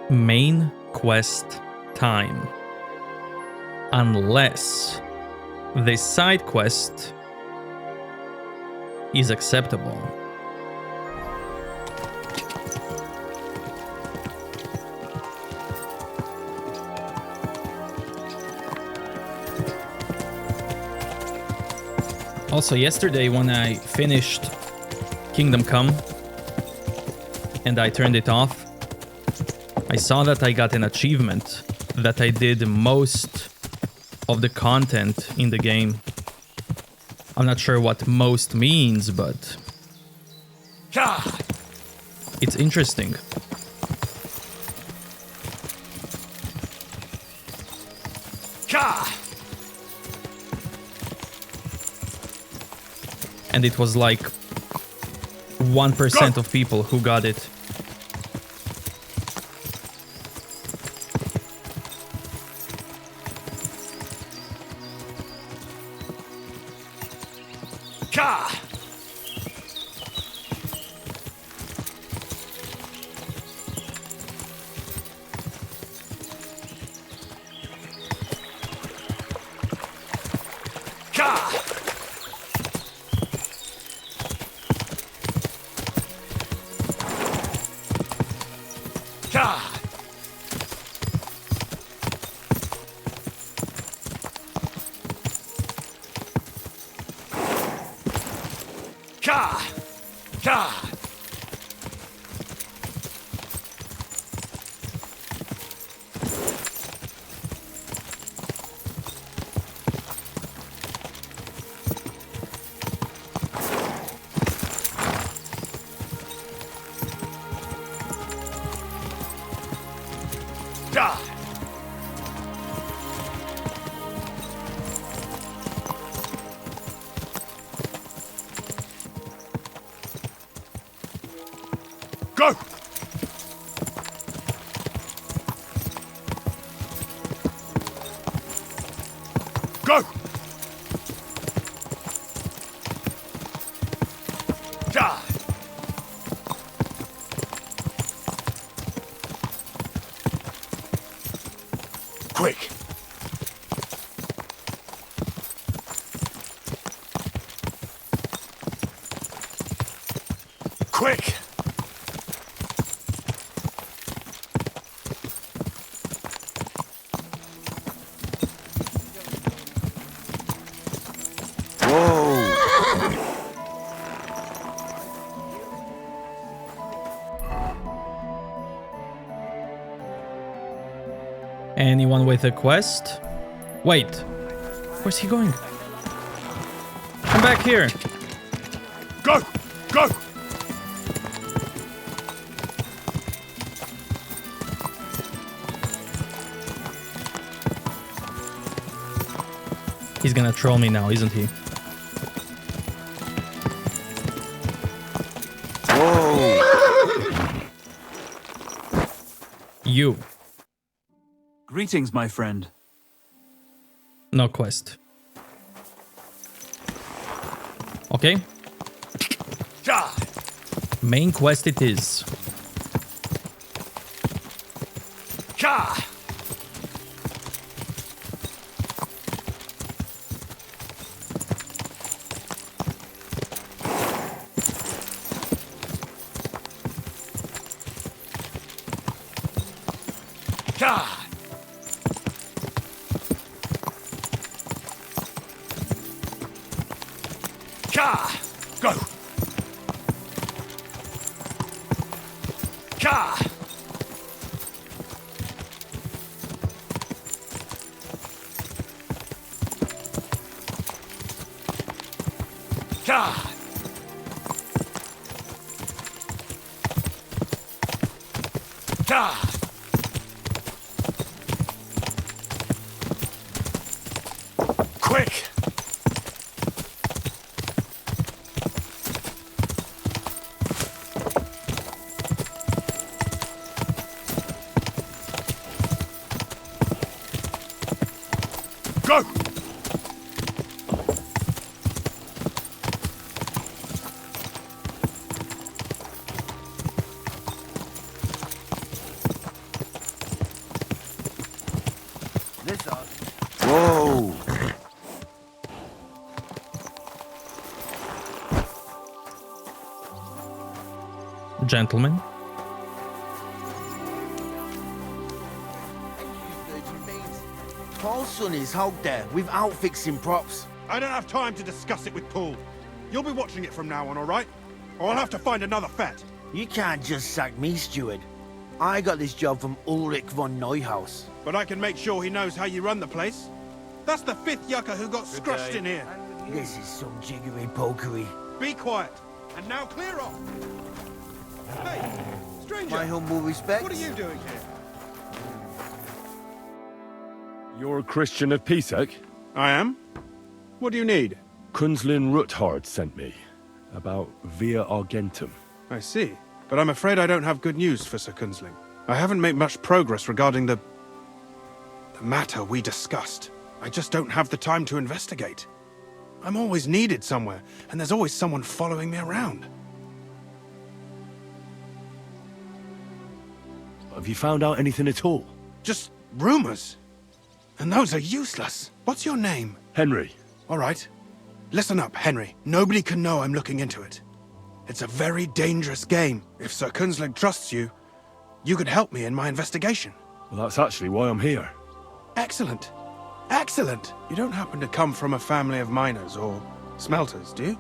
Main quest time. Unless the side quest is acceptable. Also, yesterday when I finished Kingdom Come and I turned it off, I saw that I got an achievement that I did most of the content in the game. I'm not sure what most means, but it's interesting. And it was like 1% of people who got it. Go! Go! Die! Quick! Quick! Anyone with a quest? Wait, where's he going? Come back here. Go! Go! He's gonna troll me now, isn't he? Whoa! You. Greetings, my friend. No quest. Okay. Main quest it is. Go! Quick! Go! gentlemen. Paul's son is out there without fixing props. I don't have time to discuss it with Paul. You'll be watching it from now on, all right? Or I'll have to find another vet. You can't just sack me, steward. I got this job from Ulrich von Neuhaus. But I can make sure he knows how you run the place. That's the 5th yucca who got scrushed in here. This is some jiggery pokery. Be quiet. And now clear off. Hey, stranger. My humble respects. What are you doing here? You're a Christian of Pisek? I am. What do you need? Kunzlin Ruthard sent me. About Via Argentum. I see. But I'm afraid I don't have good news for Sir Kunzling. I haven't made much progress regarding the matter we discussed. I just don't have the time to investigate. I'm always needed somewhere, and there's always someone following me around. Have you found out anything at all? Just rumors. And those are useless. What's your name? Henry. All right. Listen up, Henry. Nobody can know I'm looking into it. It's a very dangerous game. If Sir Kunzling trusts you, you could help me in my investigation. Well, that's actually why I'm here. Excellent. Excellent. You don't happen to come from a family of miners or smelters, do you?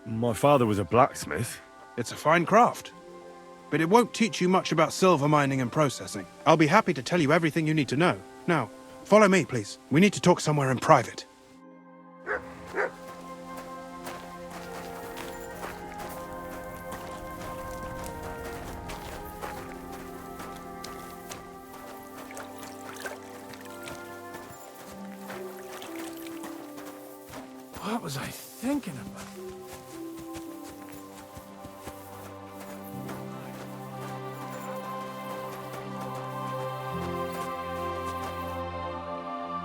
My father was a blacksmith. It's a fine craft. But it won't teach you much about silver mining and processing. I'll be happy to tell you everything you need to know. Now, follow me, please. We need to talk somewhere in private. What was I thinking about?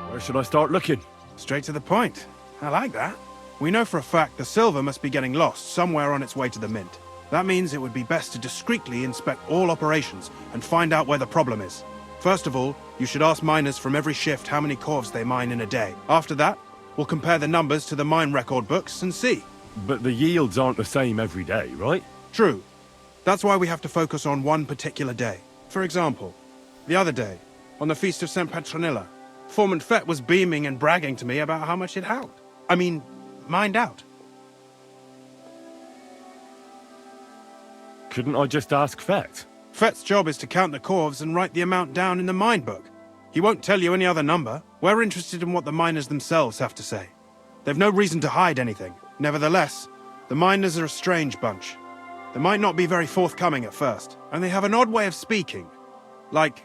Where should I start looking? Straight to the point. I like that. We know for a fact the silver must be getting lost somewhere on its way to the mint. That means it would be best to discreetly inspect all operations and find out where the problem is. First of all, you should ask miners from every shift how many corves they mine in a day. After that, we'll compare the numbers to the mine record books and see. But the yields aren't the same every day, right? True. That's why we have to focus on one particular day. For example, the other day, on the Feast of St. Petronilla, Foreman Fett was beaming and bragging to me about how much it held. Mined out. Couldn't I just ask Fett? Fett's job is to count the corves and write the amount down in the mine book. He won't tell you any other number. We're interested in what the miners themselves have to say. They've no reason to hide anything. Nevertheless, the miners are a strange bunch. They might not be very forthcoming at first, and they have an odd way of speaking. Like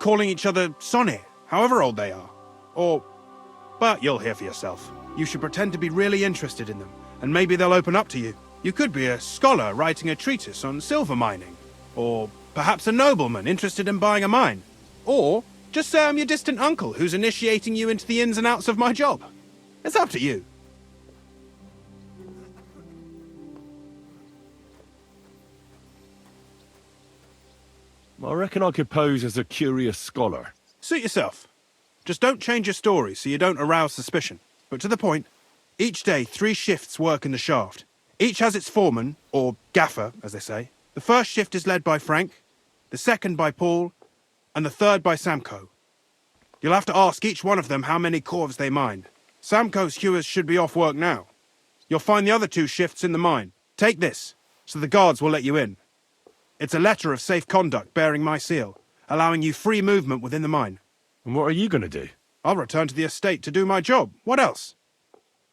calling each other Sonny, however old they are. But you'll hear for yourself. You should pretend to be really interested in them, and maybe they'll open up to you. You could be a scholar writing a treatise on silver mining. Or perhaps a nobleman interested in buying a mine. Or just say I'm your distant uncle who's initiating you into the ins and outs of my job. It's up to you. I reckon I could pose as a curious scholar. Suit yourself. Just don't change your story so you don't arouse suspicion. But to the point, each day 3 shifts work in the shaft. Each has its foreman, or gaffer, as they say. The first shift is led by Frank, the second by Paul, and the third by Samko. You'll have to ask each one of them how many corves they mine. Samko's hewers should be off work now. You'll find the other 2 shifts in the mine. Take this, so the guards will let you in. It's a letter of safe conduct bearing my seal, allowing you free movement within the mine. And what are you going to do? I'll return to the estate to do my job. What else?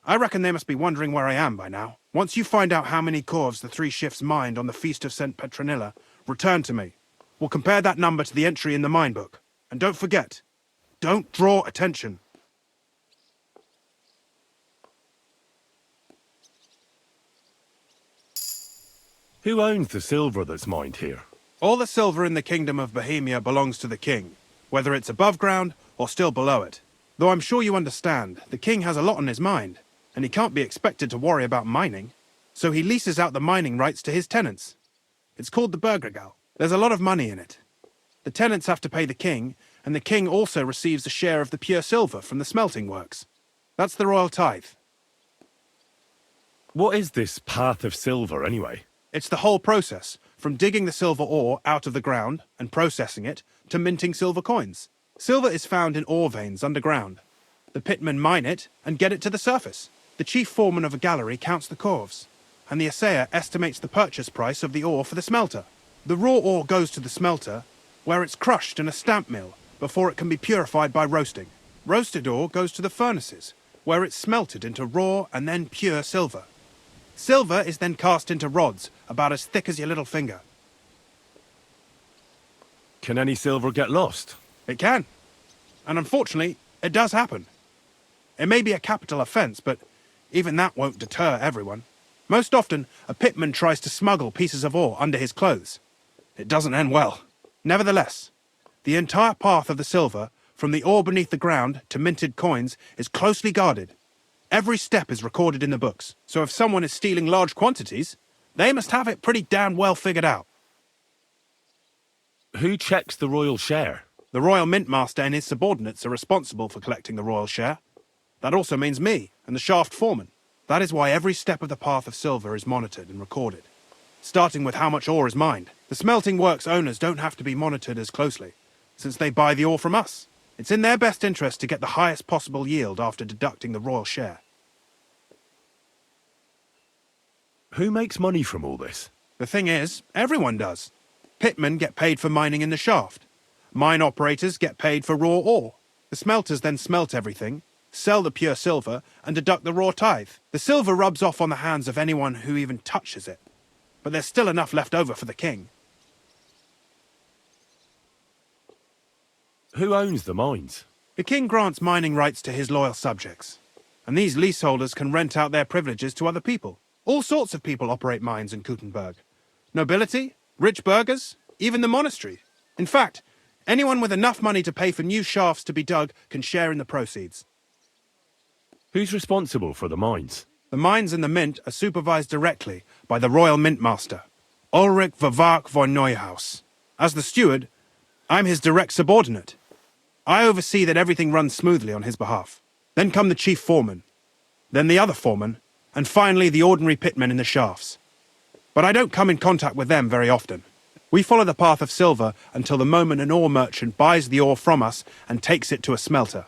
I reckon they must be wondering where I am by now. Once you find out how many corves the 3 shifts mined on the Feast of St. Petronilla, return to me. We'll compare that number to the entry in the mine book. And don't forget, don't draw attention. Who owns the silver that's mined here? All the silver in the Kingdom of Bohemia belongs to the king, whether it's above ground or still below it. Though I'm sure you understand, the king has a lot on his mind, and he can't be expected to worry about mining. So he leases out the mining rights to his tenants. It's called the Burgregal. There's a lot of money in it. The tenants have to pay the king, and the king also receives a share of the pure silver from the smelting works. That's the royal tithe. What is this path of silver, anyway? It's the whole process, from digging the silver ore out of the ground and processing it, to minting silver coins. Silver is found in ore veins underground. The pitmen mine it and get it to the surface. The chief foreman of a gallery counts the corves, and the assayer estimates the purchase price of the ore for the smelter. The raw ore goes to the smelter, where it's crushed in a stamp mill before it can be purified by roasting. Roasted ore goes to the furnaces, where it's smelted into raw and then pure silver. Silver is then cast into rods about as thick as your little finger. Can any silver get lost? It can. And unfortunately, it does happen. It may be a capital offence, but even that won't deter everyone. Most often, a pitman tries to smuggle pieces of ore under his clothes. It doesn't end well. Nevertheless, the entire path of the silver, from the ore beneath the ground to minted coins, is closely guarded. Every step is recorded in the books, so if someone is stealing large quantities, they must have it pretty damn well figured out. Who checks the royal share? The royal mint master and his subordinates are responsible for collecting the royal share. That also means me and the shaft foreman. That is why every step of the path of silver is monitored and recorded, starting with how much ore is mined. The smelting works owners don't have to be monitored as closely, since they buy the ore from us. It's in their best interest to get the highest possible yield after deducting the royal share. Who makes money from all this? The thing is, everyone does. Pitmen get paid for mining in the shaft. Mine operators get paid for raw ore. The smelters then smelt everything, sell the pure silver, and deduct the raw tithe. The silver rubs off on the hands of anyone who even touches it. But there's still enough left over for the king. Who owns the mines? The king grants mining rights to his loyal subjects. And these leaseholders can rent out their privileges to other people. All sorts of people operate mines in Kuttenberg. Nobility, rich burghers, even the monastery. In fact, anyone with enough money to pay for new shafts to be dug can share in the proceeds. Who's responsible for the mines? The mines and the mint are supervised directly by the royal mint master, Ulrich Vervark von Neuhaus. As the steward, I'm his direct subordinate. I oversee that everything runs smoothly on his behalf. Then come the chief foreman, then the other foreman, and finally the ordinary pitmen in the shafts. But I don't come in contact with them very often. We follow the path of silver until the moment an ore merchant buys the ore from us and takes it to a smelter.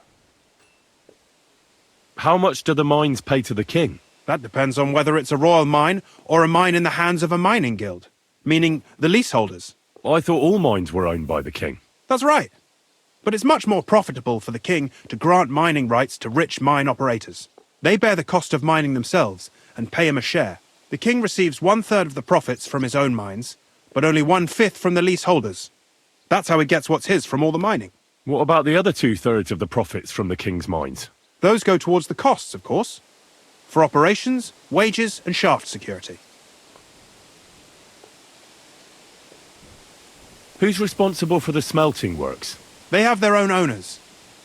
How much do the mines pay to the king? That depends on whether it's a royal mine or a mine in the hands of a mining guild, meaning the leaseholders. I thought all mines were owned by the king. That's right. But it's much more profitable for the king to grant mining rights to rich mine operators. They bear the cost of mining themselves and pay him a share. The king receives 1/3 of the profits from his own mines, but only 1/5 from the leaseholders. That's how he gets what's his from all the mining. What about the other 2/3 of the profits from the king's mines? Those go towards the costs, of course, for operations, wages, and shaft security. Who's responsible for the smelting works? They have their own owners.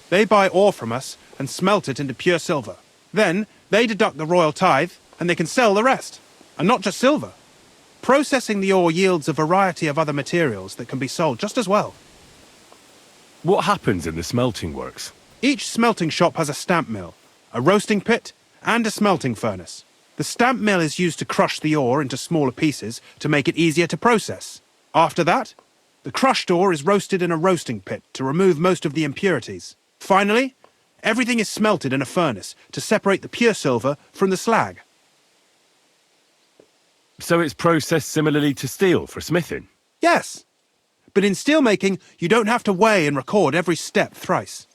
They buy ore from us and smelt it into pure silver. Then they deduct the royal tithe and they can sell the rest. And not just silver. Processing the ore yields a variety of other materials that can be sold just as well. What happens in the smelting works? Each smelting shop has a stamp mill, a roasting pit, and a smelting furnace. The stamp mill is used to crush the ore into smaller pieces to make it easier to process. After that, the crushed ore is roasted in a roasting pit to remove most of the impurities. Finally, everything is smelted in a furnace to separate the pure silver from the slag. So it's processed similarly to steel for smithing? Yes, but in steelmaking, you don't have to weigh and record every step thrice.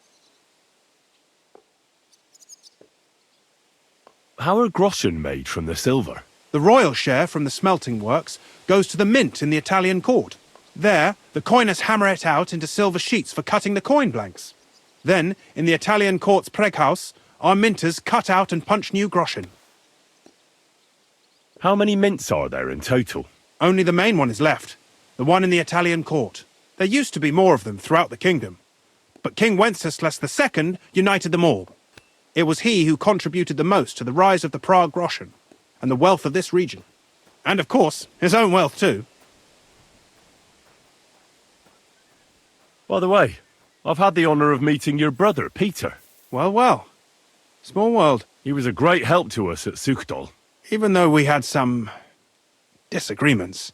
How are groschen made from the silver? The royal share from the smelting works goes to the mint in the Italian court. There, the coiners hammer it out into silver sheets for cutting the coin blanks. Then, in the Italian court's preghouse, our minters cut out and punch new groschen. How many mints are there in total? Only the main one is left, the one in the Italian court. There used to be more of them throughout the kingdom, but King Wenceslas II united them all. It was he who contributed the most to the rise of the Prague groschen and the wealth of this region. And of course, his own wealth too. By the way, I've had the honour of meeting your brother, Peter. Well, well. Small world. He was a great help to us at Sukdol. Even though we had some disagreements,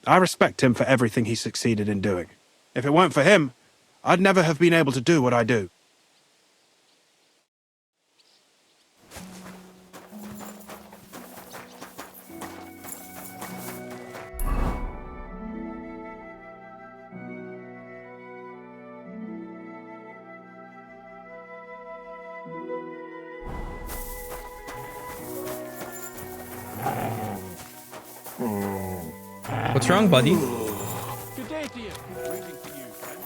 I respect him for everything he succeeded in doing. If it weren't for him, I'd never have been able to do what I do. What's wrong, buddy? Good day to you. Greeting to you, friend.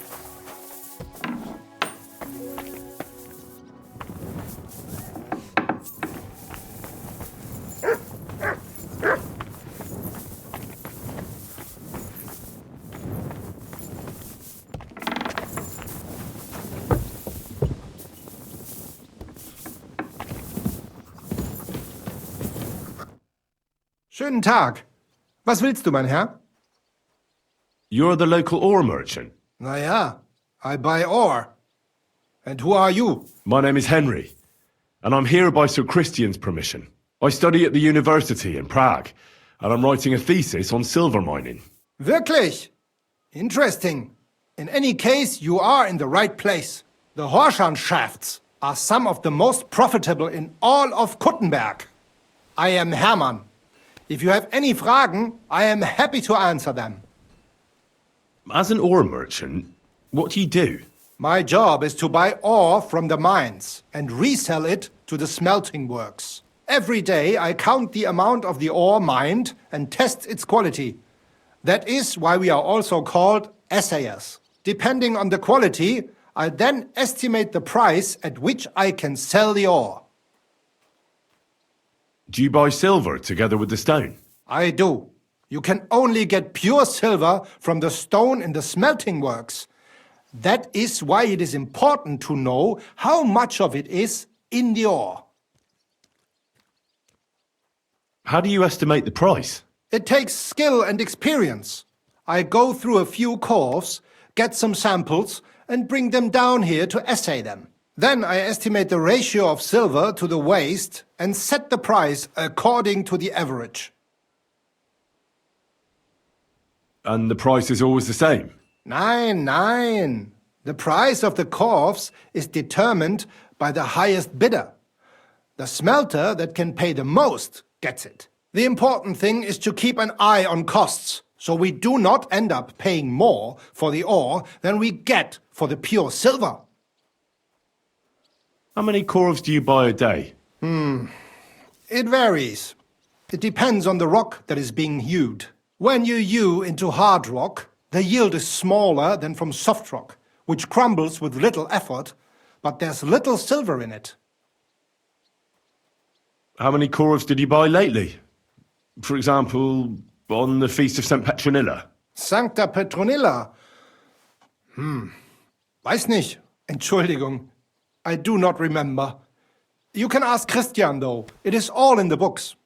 Schönen Tag. Was willst du, mein Herr? You're the local ore merchant. Na ja, I buy ore. And who are you? My name is Henry, and I'm here by Sir Christian's permission. I study at the university in Prague, and I'm writing a thesis on silver mining. Wirklich? Interesting. In any case, you are in the right place. The Horschan shafts are some of the most profitable in all of Kuttenberg. I am Hermann. If you have any Fragen, I am happy to answer them. As an ore merchant, what do you do? My job is to buy ore from the mines and resell it to the smelting works. Every day I count the amount of the ore mined and test its quality. That is why we are also called assayers. Depending on the quality, I then estimate the price at which I can sell the ore. Do you buy silver together with the stone? I do. You can only get pure silver from the stone in the smelting works. That is why it is important to know how much of it is in the ore. How do you estimate the price? It takes skill and experience. I go through a few curves, get some samples, and bring them down here to assay them. Then I estimate the ratio of silver to the waste and set the price according to the average. And the price is always the same? Nein. The price of the curves is determined by the highest bidder. The smelter that can pay the most gets it. The important thing is to keep an eye on costs, so we do not end up paying more for the ore than we get for the pure silver. How many corves do you buy a day? It varies. It depends on the rock that is being hewed. When you hew into hard rock, the yield is smaller than from soft rock, which crumbles with little effort, but there's little silver in it. How many corves did you buy lately? For example, on the Feast of St. Petronilla? Sancta Petronilla? Weiß nicht. Entschuldigung. I do not remember. You can ask Christian, though. It is all in the books.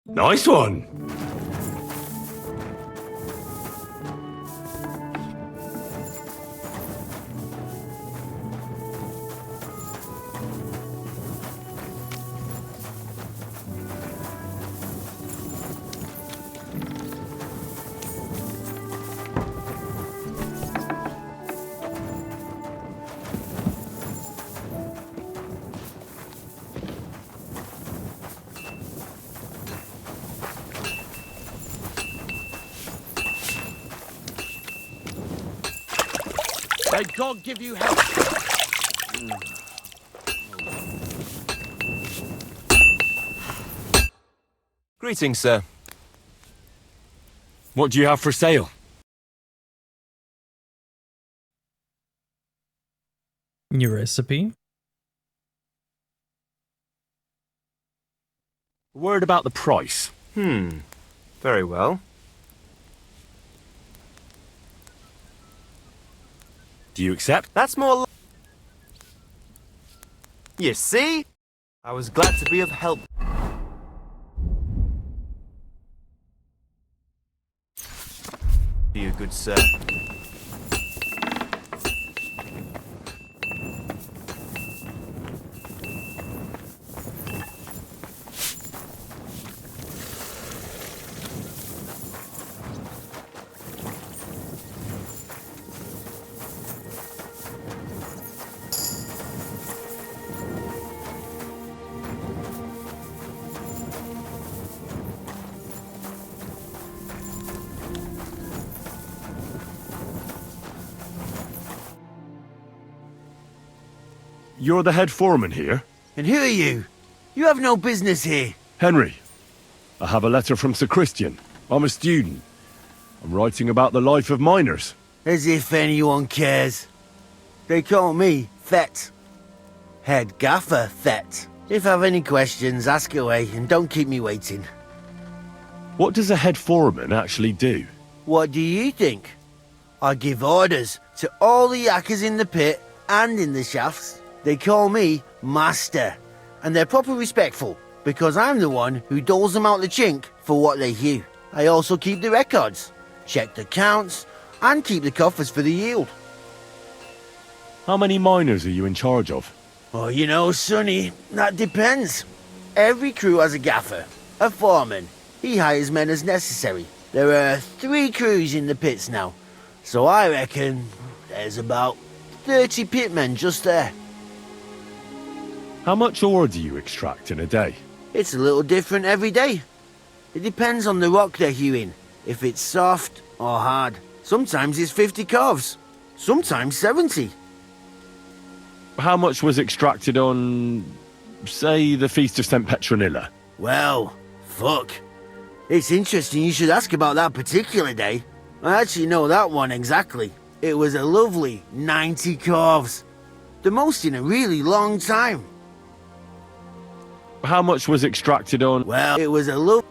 Nice one. May God give you help. Greetings, sir. What do you have for sale? New recipe. Word about the price. Very well. Do you accept? That's more You see? I was glad to be of help. Be a good sir. You're the head foreman here? And who are you? You have no business here. Henry. I have a letter from Sir Christian. I'm a student. I'm writing about the life of miners. As if anyone cares. They call me Thet. Head Gaffer Thet. If I have any questions, ask away and don't keep me waiting. What does a head foreman actually do? What do you think? I give orders to all the yakkers in the pit and in the shafts. They call me Master, and they're proper respectful, because I'm the one who doles them out the chink for what they hew. I also keep the records, check the counts, and keep the coffers for the yield. How many miners are you in charge of? Oh, you know, Sonny, that depends. Every crew has a gaffer, a foreman. He hires men as necessary. There are 3 crews in the pits now, so I reckon there's about 30 pitmen just there. How much ore do you extract in a day? It's a little different every day. It depends on the rock they're hewing, if it's soft or hard. Sometimes it's 50 calves, sometimes 70. How much was extracted on, say, the Feast of St. Petronilla? Well, fuck. It's interesting you should ask about that particular day. I actually know that one exactly. It was a lovely 90 calves. The most in a really long time. How much was extracted on... Well, it was a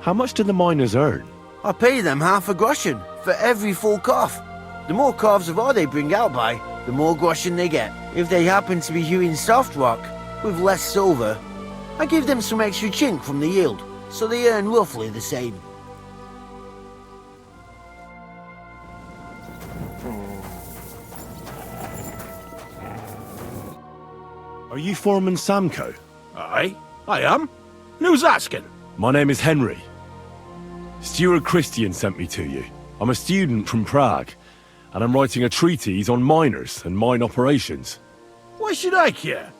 How much do the miners earn? I pay them half a groschen for every full calf. The more calves of ore they bring out by, the more groschen they get. If they happen to be hewing soft rock with less silver, I give them some extra chink from the yield, so they earn roughly the same. Are you Foreman Samco? Aye, I am. Who's asking? My name is Henry. Steward Christian sent me to you. I'm a student from Prague, and I'm writing a treatise on miners and mine operations. Why should I care?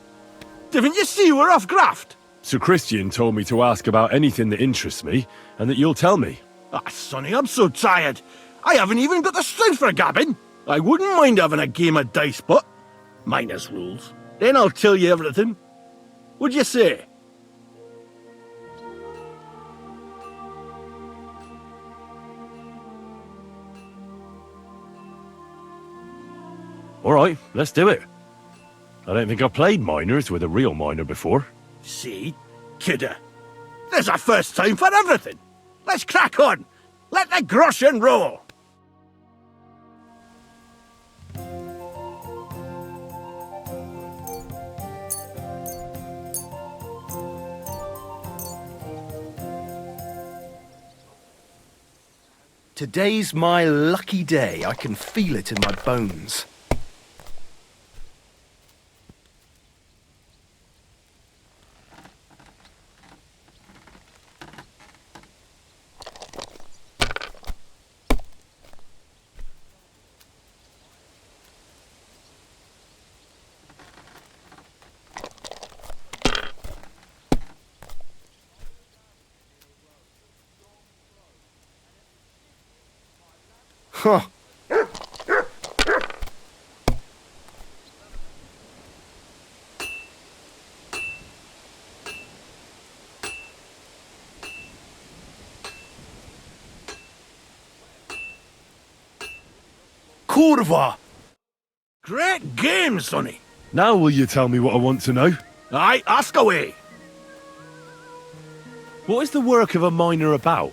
Didn't you see we're off graft? Sir Christian told me to ask about anything that interests me, and that you'll tell me. Ah, Sonny, I'm so tired. I haven't even got the strength for gabbing. I wouldn't mind having a game of dice, but minus rules. Then I'll tell you everything. What'd you say? All right, let's do it. I don't think I've played miners with a real miner before. See? Kidder. There's a first time for everything. Let's crack on. Let the groschen roll. Today's my lucky day. I can feel it in my bones. Huh. Kurva! Great game, sonny. Now will you tell me what I want to know? Aye, ask away. What is the work of a miner about?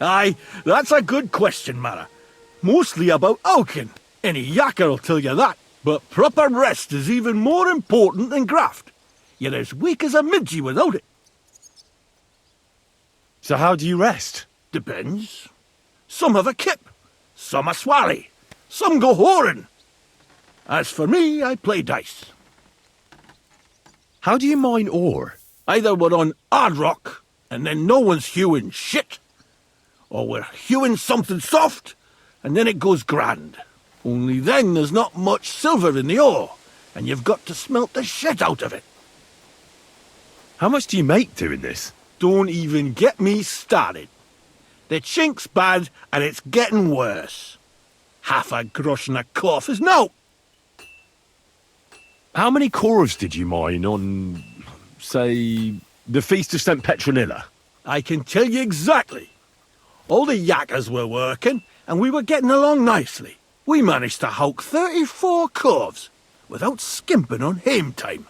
Aye, that's a good question, Mara. Mostly about Alkin. Any yakker'll tell you that. But proper rest is even more important than graft. You're as weak as a midgie without it. So how do you rest? Depends. Some have a kip. Some a swally. Some go whoring. As for me, I play dice. How do you mine ore? Either we're on hard rock, and then no one's hewing shit. Or we're hewing something soft, and then it goes grand. Only then there's not much silver in the ore, and you've got to smelt the shit out of it. How much do you make doing this? Don't even get me started. The chink's bad, and it's getting worse. Half a grosh and a cough is no. How many corves did you mine on, say, the Feast of St. Petronilla? I can tell you exactly. All the yakkers were working, and we were getting along nicely. We managed to hulk 34 corves, without skimping on hame time.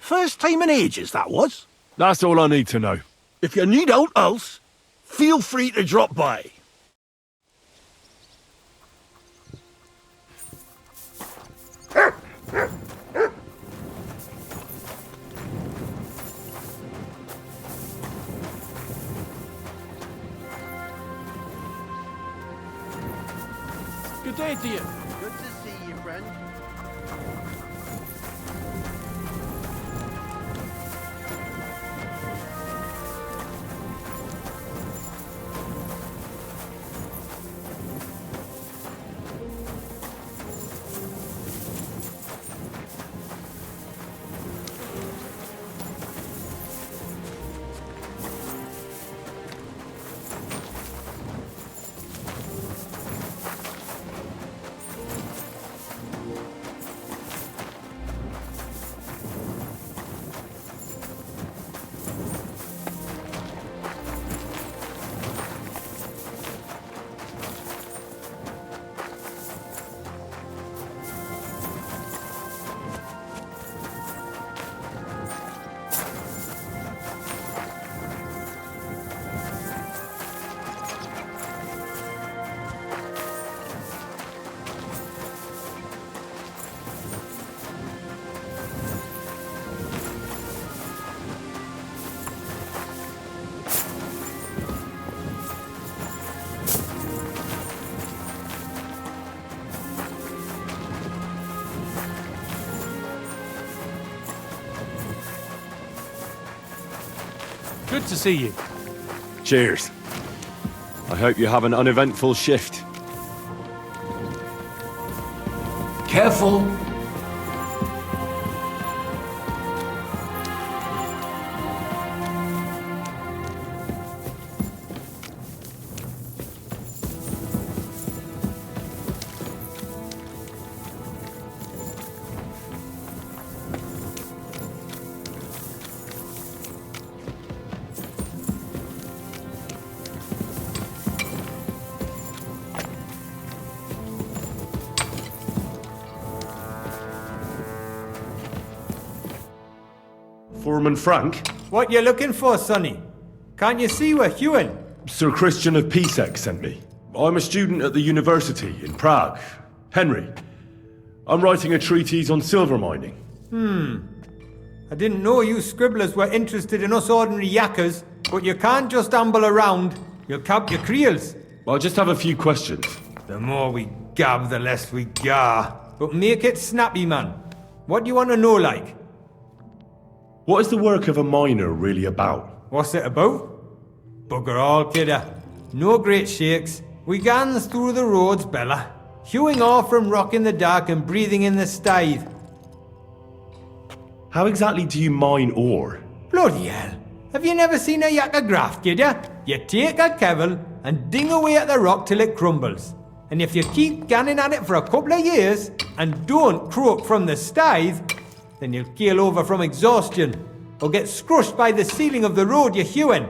First time in ages, that was. That's all I need to know. If you need aught else, feel free to drop by. Good day to you. Good to see you, friend. Good to see you. Cheers. I hope you have an uneventful shift. Careful. Foreman Frank? What you looking for, Sonny? Can't you see we're hewing? Sir Christian of Pisek sent me. I'm a student at the university in Prague. Henry. I'm writing a treatise on silver mining. I didn't know you scribblers were interested in us ordinary yakkers, but you can't just amble around. You'll cap your creels. I just have a few questions. The more we gab, the less we gar. But make it snappy, man. What do you want to know, like? What is the work of a miner really about? What's it about? Bugger all, kidder. No great shakes. We gans through the roads, Bella. Hewing off from rock in the dark and breathing in the stithe. How exactly do you mine ore? Bloody hell. Have you never seen a yakka graft, kidder? You take a kevel and ding away at the rock till it crumbles. And if you keep ganning at it for a couple of years and don't croak from the stithe, then you'll keel over from exhaustion or get scrushed by the ceiling of the road you're hewing.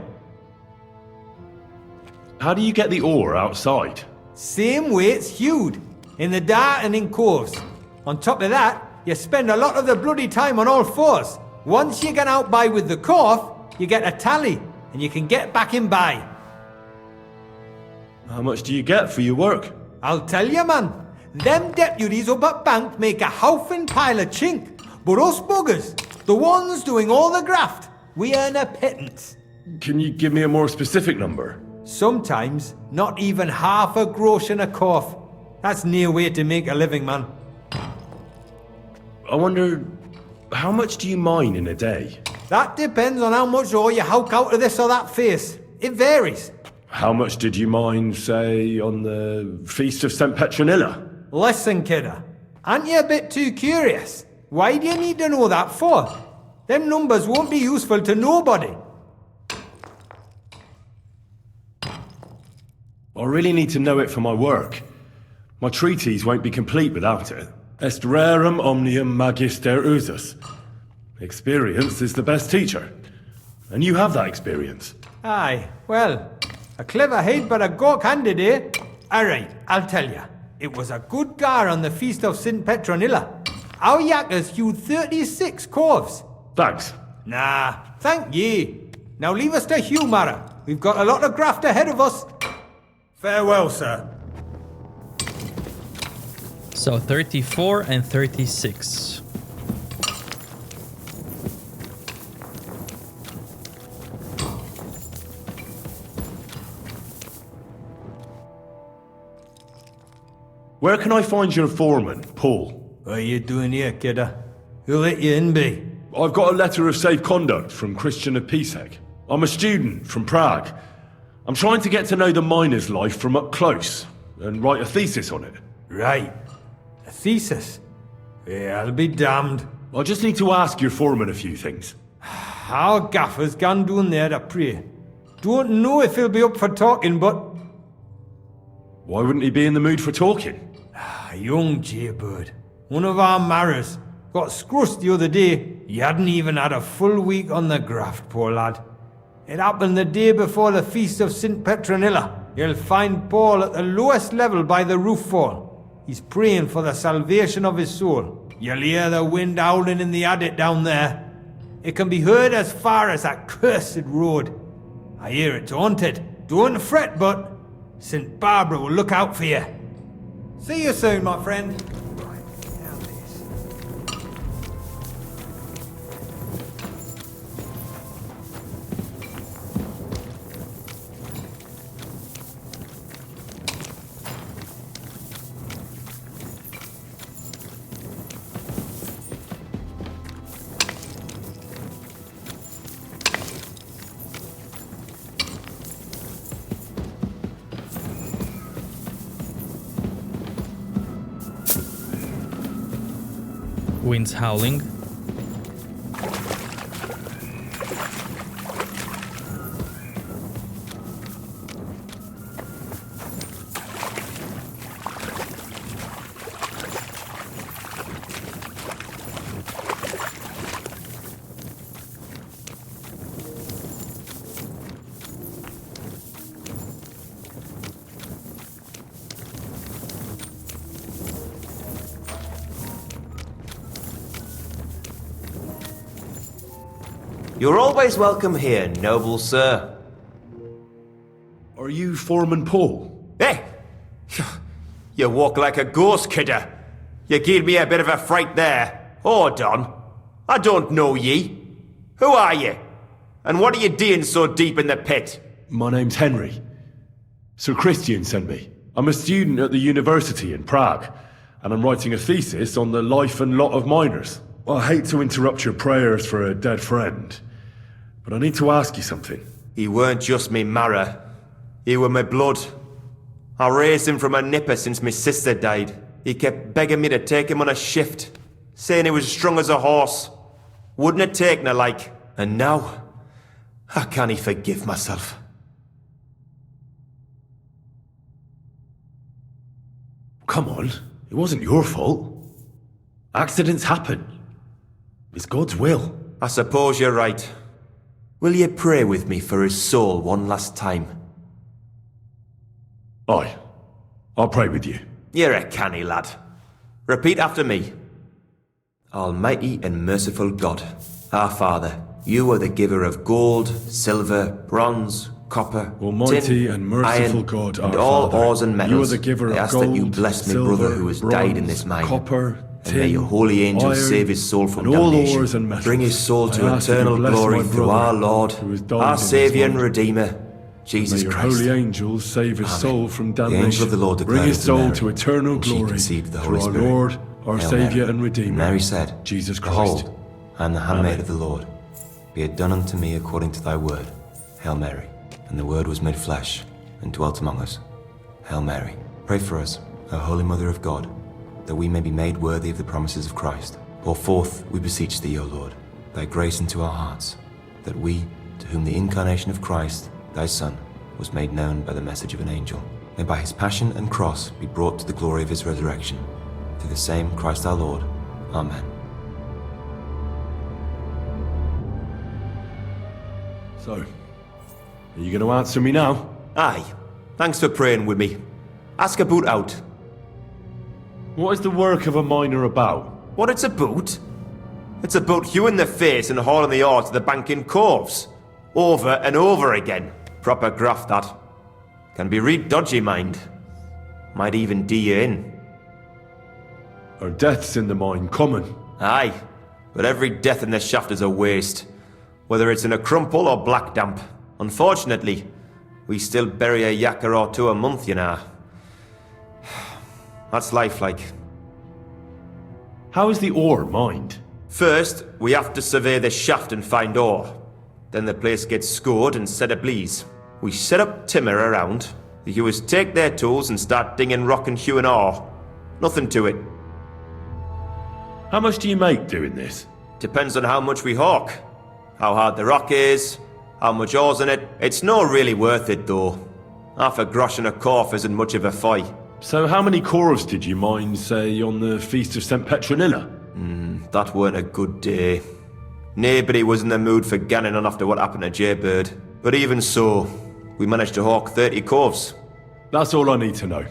How do you get the ore outside? Same way it's hewed, in the dark and in coves. On top of that, you spend a lot of the bloody time on all fours. Once you get out by with the corf, you get a tally, and you can get back in by. How much do you get for your work? I'll tell you, man. Them deputies up at bank make a howfin' pile of chink. But us buggers, the ones doing all the graft, we earn a pittance. Can you give me a more specific number? Sometimes, not even half a grosh and a corf. That's near way to make a living, man. I wonder, how much do you mine in a day? That depends on how much ore you howk out of this or that face. It varies. How much did you mine, say, on the Feast of St. Petronilla? Listen, kidder. Aren't you a bit too curious? Why do you need to know that for? Them numbers won't be useful to nobody. I really need to know it for my work. My treatise won't be complete without it. Est rerum omnium magister usus. Experience is the best teacher. And you have that experience. Aye, well, a clever head but a gawk-handed, eh? Alright, I'll tell ya. It was a good gar on the Feast of St. Petronilla. Our yakkers hewed 36 corves. Thanks. Nah, thank ye. Now leave us to hew, Mara. We've got a lot of graft ahead of us. Farewell, sir. So 34 and 36. Where can I find your foreman, Paul? What are you doing here, kidder? Who let you in, be? I've got a letter of safe conduct from Christian Episek. I'm a student from Prague. I'm trying to get to know the miner's life from up close and write a thesis on it. Right. A thesis? Yeah, I'll be damned. I just need to ask your foreman a few things. Our gaffer's gone down there to pray. Don't know if he'll be up for talking, but... Why wouldn't he be in the mood for talking? A young jaybird. One of our marrows. Got scrussed the other day. He hadn't even had a full week on the graft, poor lad. It happened the day before the Feast of St. Petronilla. You'll find Paul at the lowest level by the roof fall. He's praying for the salvation of his soul. You'll hear the wind howling in the adit down there. It can be heard as far as that cursed road. I hear it's haunted. Don't fret, but St. Barbara will look out for you. See you soon, my friend. Winds howling. You're always welcome here, noble sir. Are you Foreman Paul? Hey! You walk like a ghost, kidder. You gave me a bit of a fright there. Hold on. I don't know ye. Who are you? And what are you doing so deep in the pit? My name's Henry. Sir Christian sent me. I'm a student at the university in Prague, and I'm writing a thesis on the life and lot of miners. I hate to interrupt your prayers for a dead friend, but I need to ask you something. He weren't just me marrow. He were my blood. I raised him from a nipper since my sister died. He kept begging me to take him on a shift, saying he was strong as a horse. Wouldn't have taken her like. And now, I can't forgive myself. Come on, it wasn't your fault. Accidents happen. It's God's will. I suppose you're right. Will you pray with me for his soul one last time? Aye. I'll pray with you. You're a canny lad. Repeat after me. Almighty and merciful God, our Father, you are the giver of gold, silver, bronze, copper, Almighty tin, and merciful iron, God, our and all Father, ores and metals. you are the giver of I ask gold, that you bless my silver, brother who has bronze, died in this mine. copper, And may tin, your holy angels iron, save his soul from and all damnation. ores and metals. Bring his soul I to ask that you eternal bless glory my through brother our Lord, who has died in our this Saviour and mine. Redeemer, May Jesus your Christ. holy angels save his Amen. soul from The damnation. angel of the Lord Bring declared his to soul Mary, to eternal and she glory conceived the through Holy our Spirit. Lord, our Hail Saviour Mary. and Redeemer, Mary said, Jesus Christ. Behold, I am the handmaid Amen. of the Lord. Be it done unto me according to thy word. Hail Mary. And the word was made flesh, and dwelt among us. Hail Mary. Pray for us, O Holy Mother of God, that we may be made worthy of the promises of Christ. Pour forth, we beseech thee, O Lord, thy grace into our hearts, that we, to whom the incarnation of Christ, thy Son, was made known by the message of an angel, may by his passion and cross be brought to the glory of his resurrection. Through the same Christ our Lord. Amen. So, are you going to answer me now? Aye. Thanks for praying with me. Ask about out. What is the work of a miner about? What it's about? It's about you in the face and hauling the ore to the bank in coves. Over and over again. Proper graft, that. Can be real dodgy, mind. Might even do you in. Are deaths in the mine common? Aye. But every death in the shaft is a waste. Whether it's in a crumple or black damp. Unfortunately, we still bury a yakka or two a month, you know. That's life like. How is the ore mined? First, we have to survey the shaft and find ore. Then the place gets scored and set ablaze. We set up timber around. The hewers take their tools and start dinging rock and hewing ore. Nothing to it. How much do you make doing this? Depends on how much we hawk. How hard the rock is, how much ore's in it. It's not really worth it though. Half a grosh and a corf isn't much of a fight. So how many corves did you mine, say, on the Feast of St. Petronilla? That weren't a good day. Nobody was in the mood for ganning on after what happened to Jaybird. But even so, we managed to hawk 30 corves. That's all I need to know.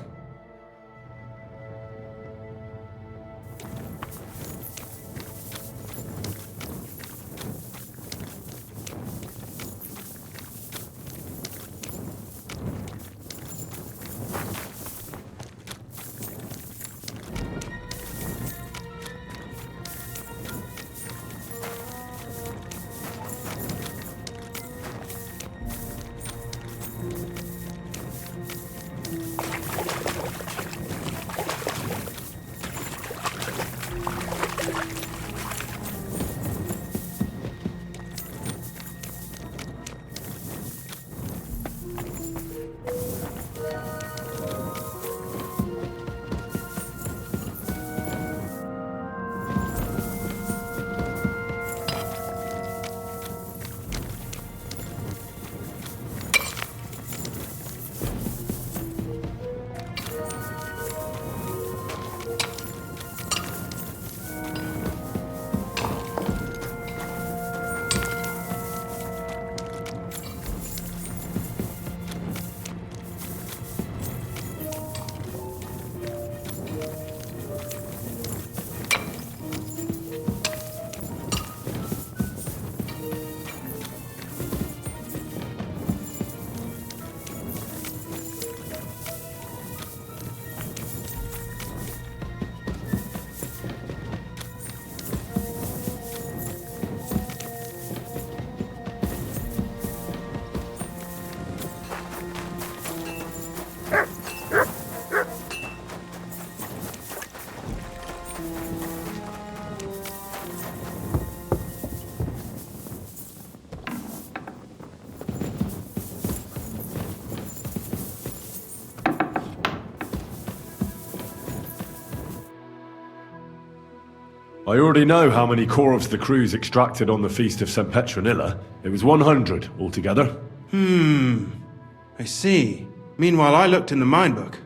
I already know how many corvs the crews extracted on the Feast of St. Petronilla. It was 100 altogether. I see. Meanwhile, I looked in the mine book.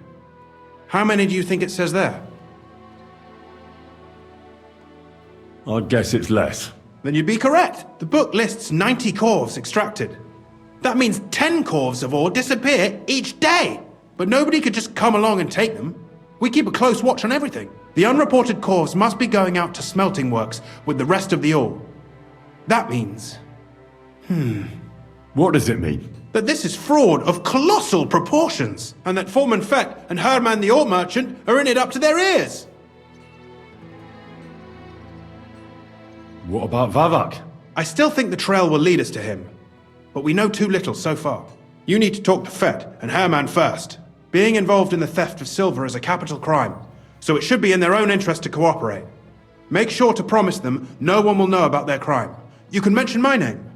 How many do you think it says there? I'd guess it's less. Then you'd be correct. The book lists 90 corvs extracted. That means 10 corvs of ore disappear each day. But nobody could just come along and take them. We keep a close watch on everything. The unreported corvs must be going out to smelting works with the rest of the ore. That means... What does it mean? that this is fraud of colossal proportions, and that Foreman Fett and Herman the ore merchant are in it up to their ears. What about Vavak? I still think the trail will lead us to him, but we know too little so far. You need to talk to Fett and Herman first. Being involved in the theft of silver is a capital crime, so it should be in their own interest to cooperate. Make sure to promise them no one will know about their crime. You can mention my name.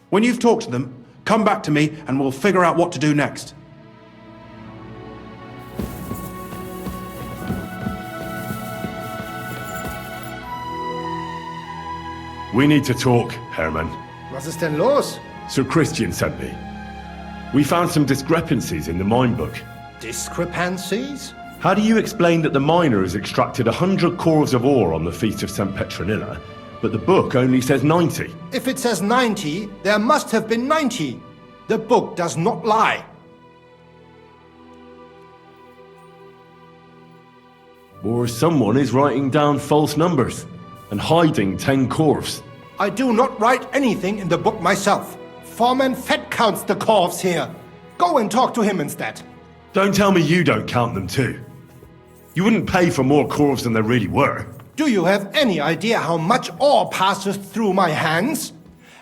When you've talked to them, come back to me and we'll figure out what to do next. We need to talk, Herman. Was ist denn los? Sir Christian sent me. We found some discrepancies in the mine book. Discrepancies? How do you explain that the miner has extracted 100 cores of ore on the Feast of St. Petronilla, but the book only says 90? If it says 90, there must have been 90. The book does not lie. Or someone is writing down false numbers and hiding 10 corves. I do not write anything in the book myself. Foreman Fett counts the corves here. Go and talk to him instead. Don't tell me you don't count them too. You wouldn't pay for more corves than there really were. Do you have any idea how much ore passes through my hands?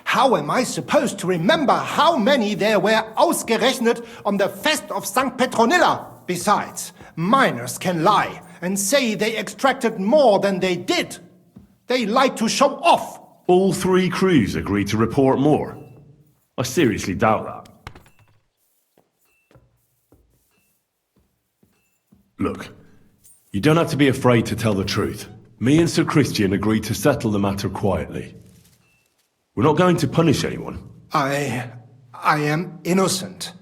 How am I supposed to remember how many there were ausgerechnet on the Fest of St. Petronilla? Besides, miners can lie and say they extracted more than they did. They like to show off. All 3 crews agreed to report more. I seriously doubt that. Look, you don't have to be afraid to tell the truth. Me and Sir Christian agreed to settle the matter quietly. We're not going to punish anyone. I am innocent.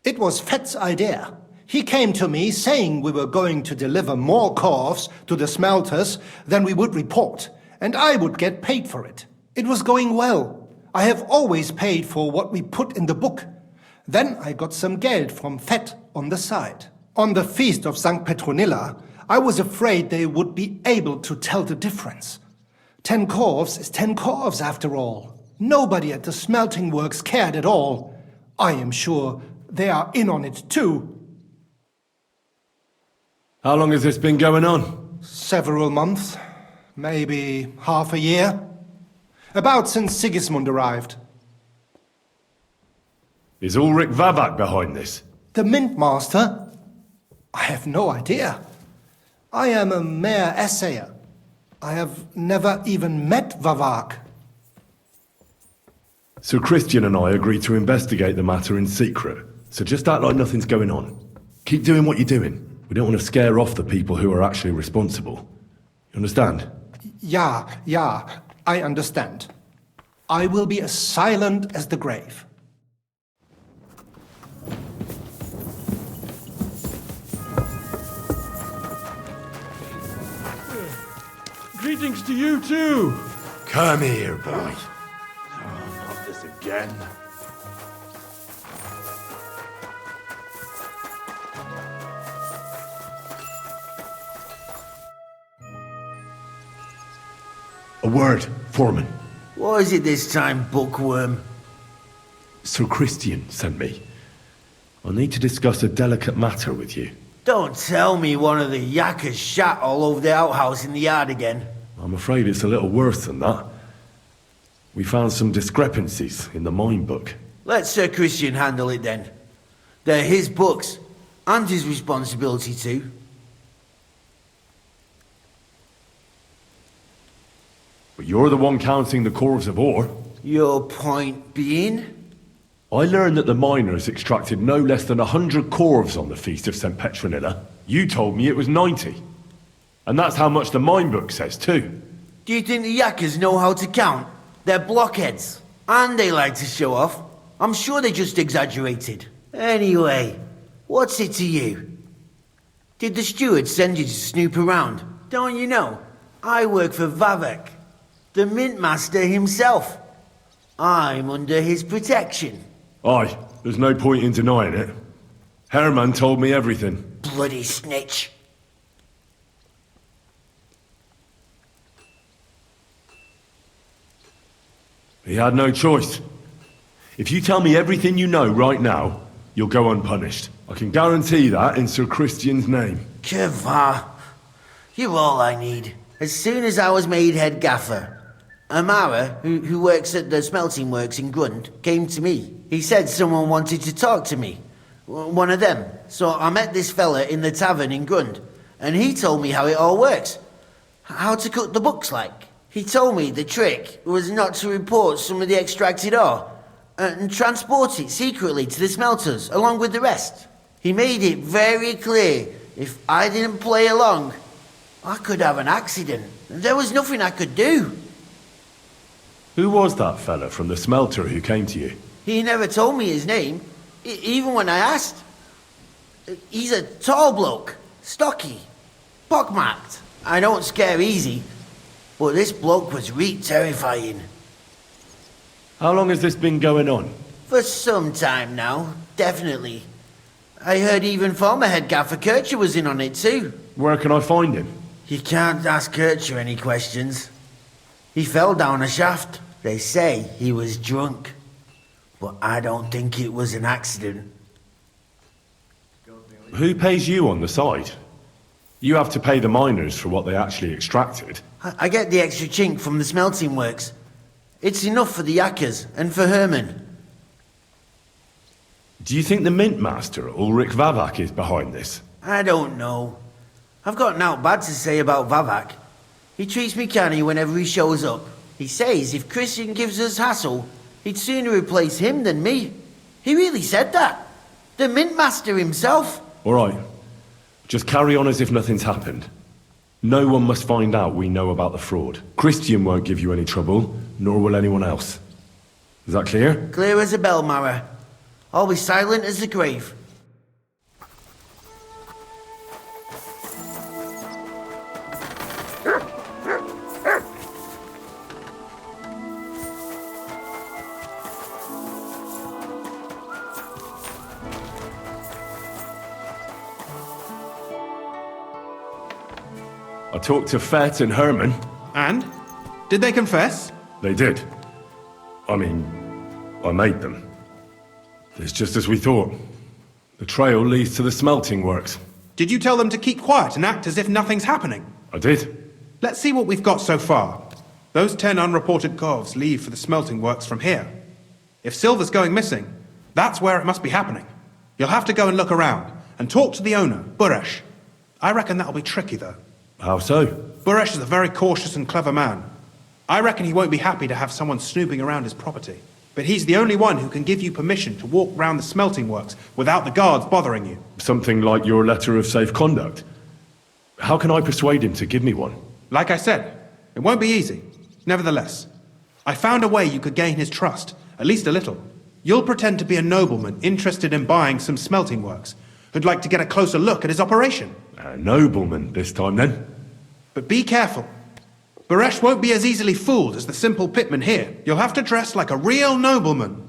It was Fett's idea. He came to me saying we were going to deliver more corves to the smelters than we would report, and I would get paid for it. It was going well. I have always paid for what we put in the book. Then I got some geld from Fett on the side. On the Feast of St. Petronilla, I was afraid they would be able to tell the difference. 10 corves is 10 corves after all. Nobody at the smelting works cared at all. I am sure they are in on it too. How long has this been going on? Several months, maybe half a year. About since Sigismund arrived. Is Ulrich Vavak behind this? The Mint Master? I have no idea. I am a mere assayer. I have never even met Vavak. Sir Christian and I agreed to investigate the matter in secret, so just act like nothing's going on. Keep doing what you're doing. We don't want to scare off the people who are actually responsible. You understand? Yeah, I understand. I will be as silent as the grave. Greetings to you too. Come here, boy. Oh, not this again. A word, Foreman. What is it this time, bookworm? Sir Christian sent me. I need to discuss a delicate matter with you. Don't tell me one of the yakkers shat all over the outhouse in the yard again. I'm afraid it's a little worse than that. We found some discrepancies in the mine book. Let Sir Christian handle it then. They're his books, and his responsibility too. But you're the one counting the corves of ore. Your point being? I learned that the miners extracted no less than 100 corves on the Feast of St. Petronilla. You told me it was 90. And that's how much the mine book says, too. Do you think the yakkers know how to count? They're blockheads. And they like to show off. I'm sure they just exaggerated. Anyway, what's it to you? Did the steward send you to snoop around? Don't you know? I work for Vavek, the mint master himself. I'm under his protection. Aye, there's no point in denying it. Herman told me everything. Bloody snitch. He had no choice. If you tell me everything you know right now, you'll go unpunished. I can guarantee that in Sir Christian's name. Keva, you're all I need. As soon as I was made head gaffer, Amara, who works at the smelting works in Grund, came to me. He said someone wanted to talk to me. One of them. So I met this fella in the tavern in Grund, and he told me how it all works. How to cut the books like. He told me the trick was not to report some of the extracted ore, and transport it secretly to the smelters, along with the rest. He made it very clear if I didn't play along, I could have an accident. There was nothing I could do. Who was that fella from the smelter who came to you? He never told me his name, even when I asked. He's a tall bloke, stocky, pockmarked. I don't scare easy, but this bloke was terrifying. How long has this been going on? For some time now, definitely. I heard even former head gaffer Kircher was in on it too. Where can I find him? You can't ask Kircher any questions. He fell down a shaft. They say he was drunk. But I don't think it was an accident. Who pays you on the side? You have to pay the miners for what they actually extracted. I get the extra chink from the smelting works. It's enough for the yakkers and for Herman. Do you think the mint master, Ulrich Vavak, is behind this? I don't know. I've got naught bad to say about Vavak. He treats me canny whenever he shows up. He says if Christian gives us hassle, he'd sooner replace him than me. He really said that. The mint master himself. All right. Just carry on as if nothing's happened. No one must find out we know about the fraud. Christian won't give you any trouble, nor will anyone else. Is that clear? Clear as a bell, Mara. I'll be silent as the grave. I talked to Fett and Herman. And? Did they confess? They did. I mean, I made them. It's just as we thought. The trail leads to the smelting works. Did you tell them to keep quiet and act as if nothing's happening? I did. Let's see what we've got so far. Those 10 unreported corves leave for the smelting works from here. If silver's going missing, that's where it must be happening. You'll have to go and look around, and talk to the owner, Buresh. I reckon that'll be tricky, though. How so? Buresh is a very cautious and clever man. I reckon he won't be happy to have someone snooping around his property. But he's the only one who can give you permission to walk round the smelting works without the guards bothering you. Something like your letter of safe conduct. How can I persuade him to give me one? Like I said, it won't be easy. Nevertheless, I found a way you could gain his trust, at least a little. You'll pretend to be a nobleman interested in buying some smelting works, who'd like to get a closer look at his operation. A nobleman this time, then? But be careful. Buresh won't be as easily fooled as the simple pitman here. You'll have to dress like a real nobleman.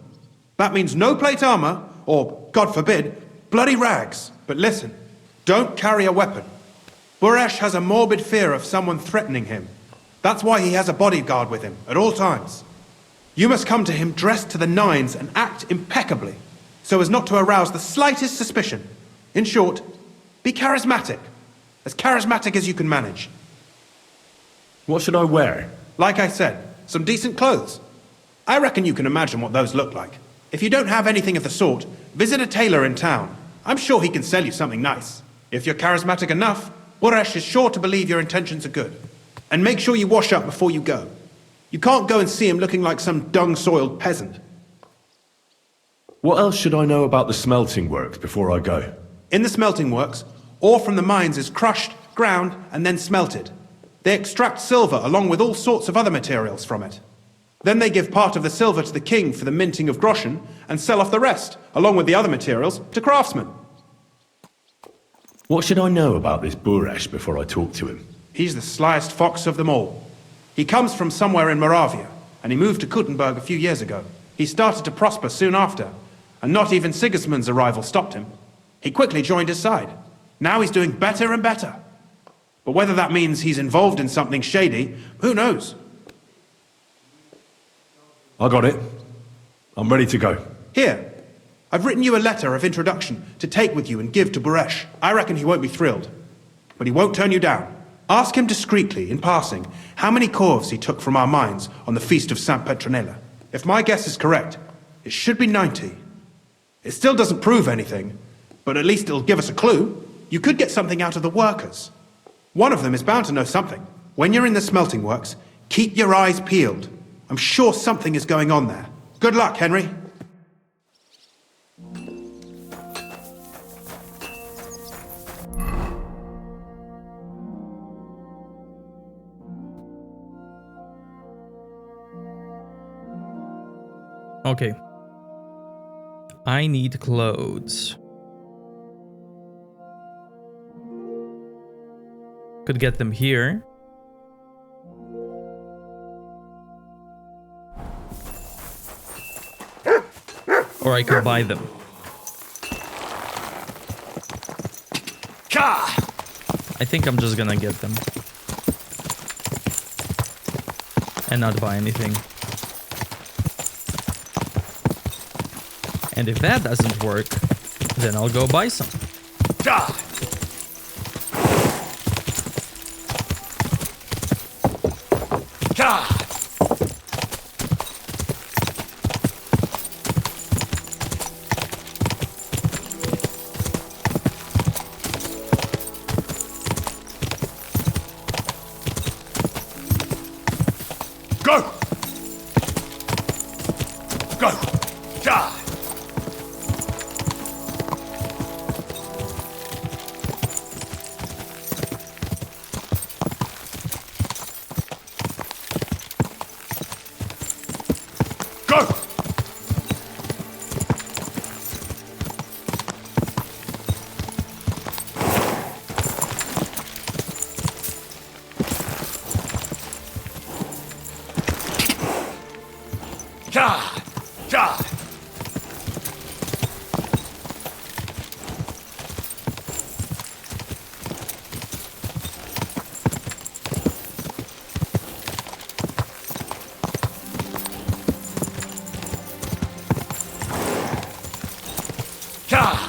That means no plate armor, or, God forbid, bloody rags. But listen, don't carry a weapon. Buresh has a morbid fear of someone threatening him. That's why he has a bodyguard with him at all times. You must come to him dressed to the nines and act impeccably, so as not to arouse the slightest suspicion. In short, be charismatic as you can manage. What should I wear? Like I said, some decent clothes. I reckon you can imagine what those look like. If you don't have anything of the sort, visit a tailor in town. I'm sure he can sell you something nice. If you're charismatic enough, Buresh is sure to believe your intentions are good. And make sure you wash up before you go. You can't go and see him looking like some dung-soiled peasant. What else should I know about the smelting works before I go? In the smelting works, ore from the mines is crushed, ground, and then smelted. They extract silver along with all sorts of other materials from it. Then they give part of the silver to the king for the minting of groschen and sell off the rest, along with the other materials, to craftsmen. What should I know about this Buresh before I talk to him? He's the slyest fox of them all. He comes from somewhere in Moravia, and he moved to Kuttenberg a few years ago. He started to prosper soon after, and not even Sigismund's arrival stopped him. He quickly joined his side. Now he's doing better and better. But whether that means he's involved in something shady, who knows? I got it. I'm ready to go. Here, I've written you a letter of introduction to take with you and give to Buresh. I reckon he won't be thrilled, but he won't turn you down. Ask him discreetly, in passing, how many corves he took from our mines on the feast of Saint Petronella. If my guess is correct, it should be 90. It still doesn't prove anything, but at least it'll give us a clue. You could get something out of the workers. One of them is bound to know something. When you're in the smelting works, keep your eyes peeled. I'm sure something is going on there. Good luck, Henry. Okay. I need clothes. Could get them here. Or I could buy them. I think I'm just gonna get them. And not buy anything. And if that doesn't work, then I'll go buy some. Go! Go! Die! Go! Die! Die! Die!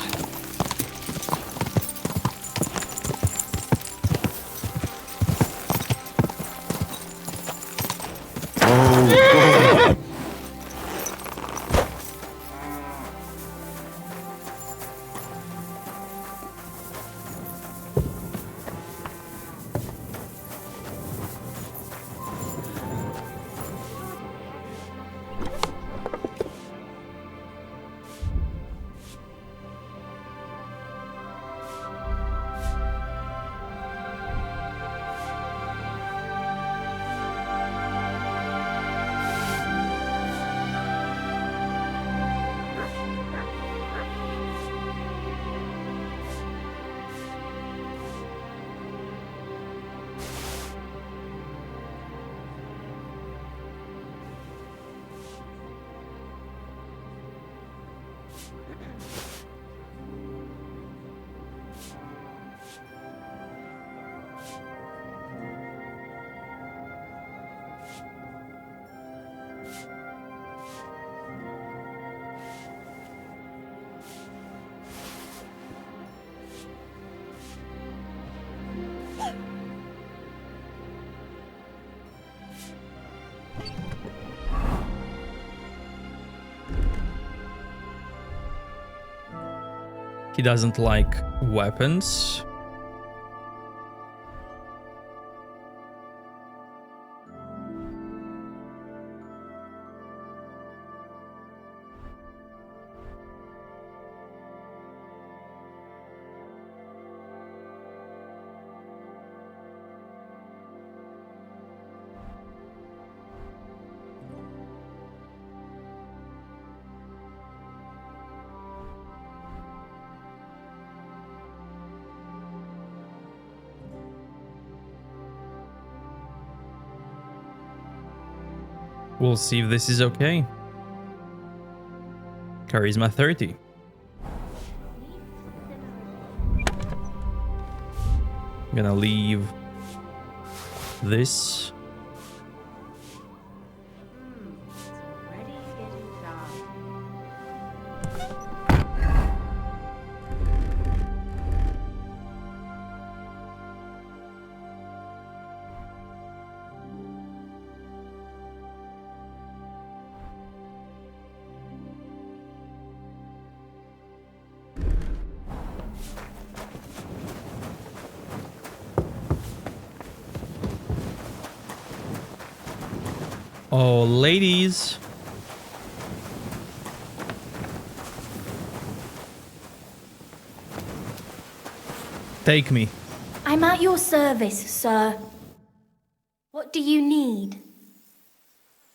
He doesn't like weapons. We'll see if this is okay. Charisma 30. I'm gonna leave this. Oh, ladies. Take me. I'm at your service, sir. What do you need?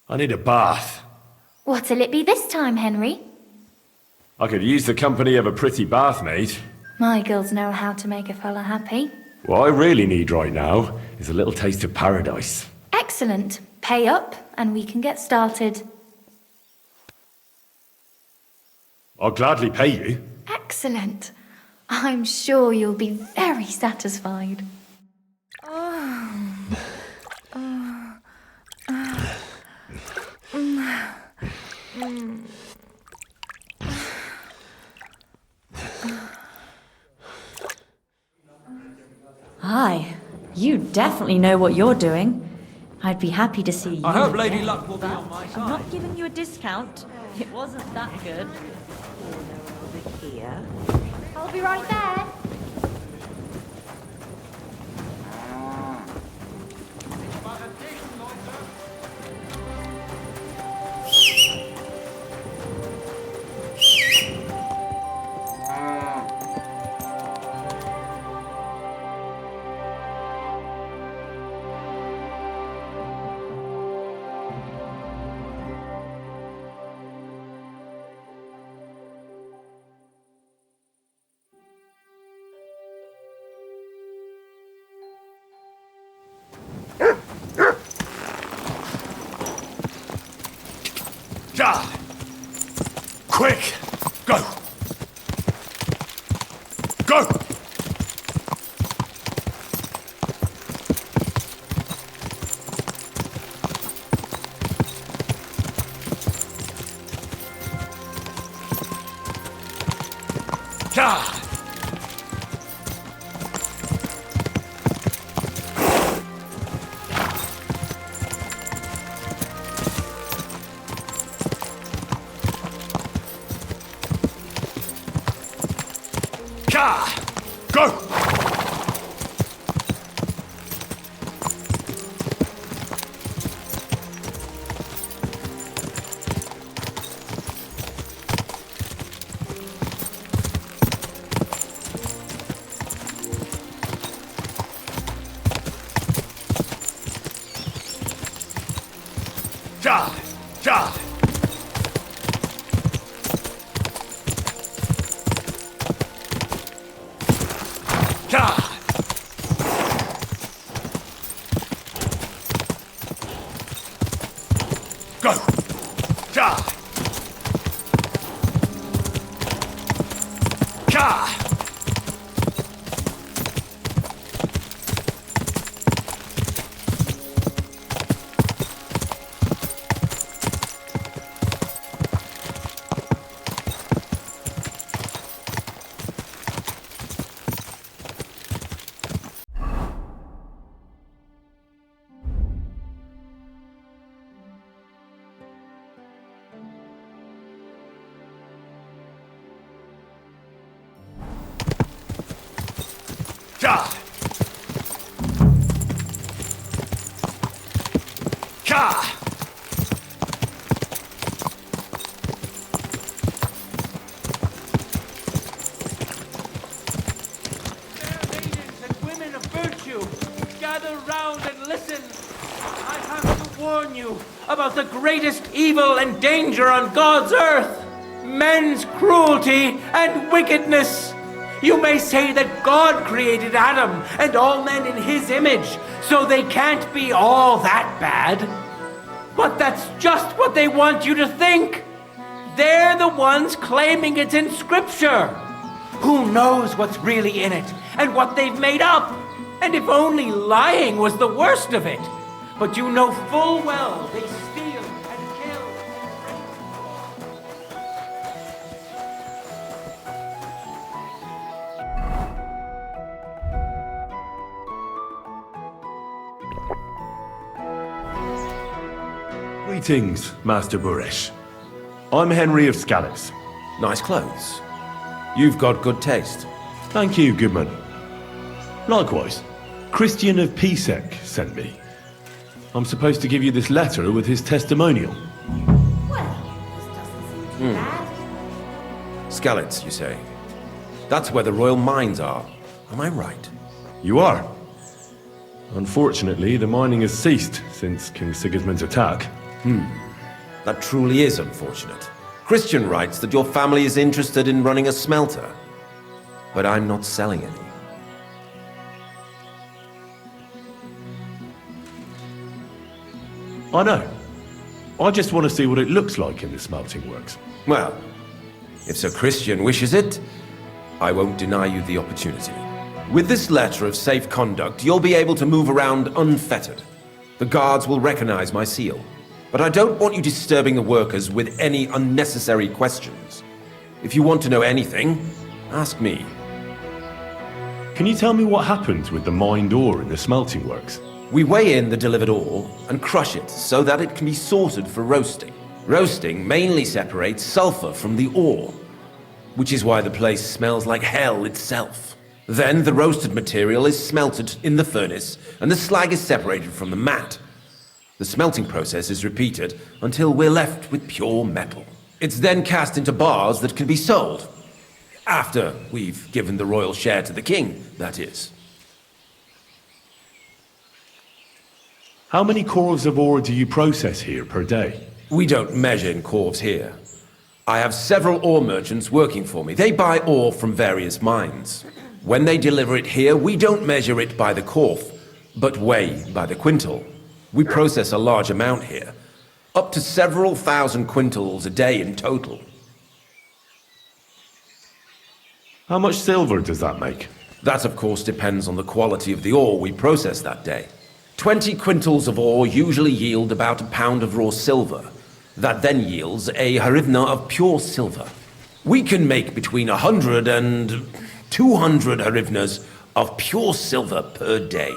I need a bath. What'll it be this time, Henry? I could use the company of a pretty bath maid. My girls know how to make a fella happy. What I really need right now is a little taste of paradise. Excellent. Pay up, and we can get started. I'll gladly pay you. Excellent. I'm sure you'll be very satisfied. Hi. You definitely know what you're doing. I'd be happy to see you. I hope Lady Luck will be on my I'm side. not giving you a discount. It wasn't that good. Over here. I'll be right there. Ja! Quick! Go! Go! Ja! Go! Ja! Ja! Ja! Go! Ja! Ja! Ja! Ja! Women of virtue, gather round and listen. I have to warn you about the greatest evil and danger on God's earth. Men's cruelty and wickedness. You may say that God created Adam and all men in his image, so they can't be all that bad. But that's just what they want you to think. They're the ones claiming it's in Scripture. Who knows what's really in it and what they've made up? And if only lying was the worst of it. But you know full well they steal and kill. Greetings, Master Buresh. I'm Henry of Scallops. Nice clothes. You've got good taste. Thank you, Goodman. Likewise, Christian of Pisek sent me. I'm supposed to give you this letter with his testimonial. Well, this doesn't seem too bad. Skallets, you say? That's where the royal mines are. Am I right? You are. Unfortunately, the mining has ceased since King Sigismund's attack. That truly is unfortunate. Christian writes that your family is interested in running a smelter. But I'm not selling any. I know. I just want to see what it looks like in the smelting works. Well, if Sir Christian wishes it, I won't deny you the opportunity. With this letter of safe conduct, you'll be able to move around unfettered. The guards will recognize my seal. But I don't want you disturbing the workers with any unnecessary questions. If you want to know anything, ask me. Can you tell me what happens with the mined ore in the smelting works? We weigh in the delivered ore and crush it so that it can be sorted for roasting. Roasting mainly separates sulfur from the ore, which is why the place smells like hell itself. Then the roasted material is smelted in the furnace and the slag is separated from the matte. The smelting process is repeated until we're left with pure metal. It's then cast into bars that can be sold. After we've given the royal share to the king, that is. How many corves of ore do you process here per day? We don't measure in corves here. I have several ore merchants working for me. They buy ore from various mines. When they deliver it here, we don't measure it by the corf, but weigh by the quintal. We process a large amount here, up to several thousand quintals a day in total. How much silver does that make? That, of course, depends on the quality of the ore we process that day. 20 quintals of ore usually yield about a pound of raw silver. That then yields a hryvnia of pure silver. We can make between 100 and 200 hryvnias of pure silver per day.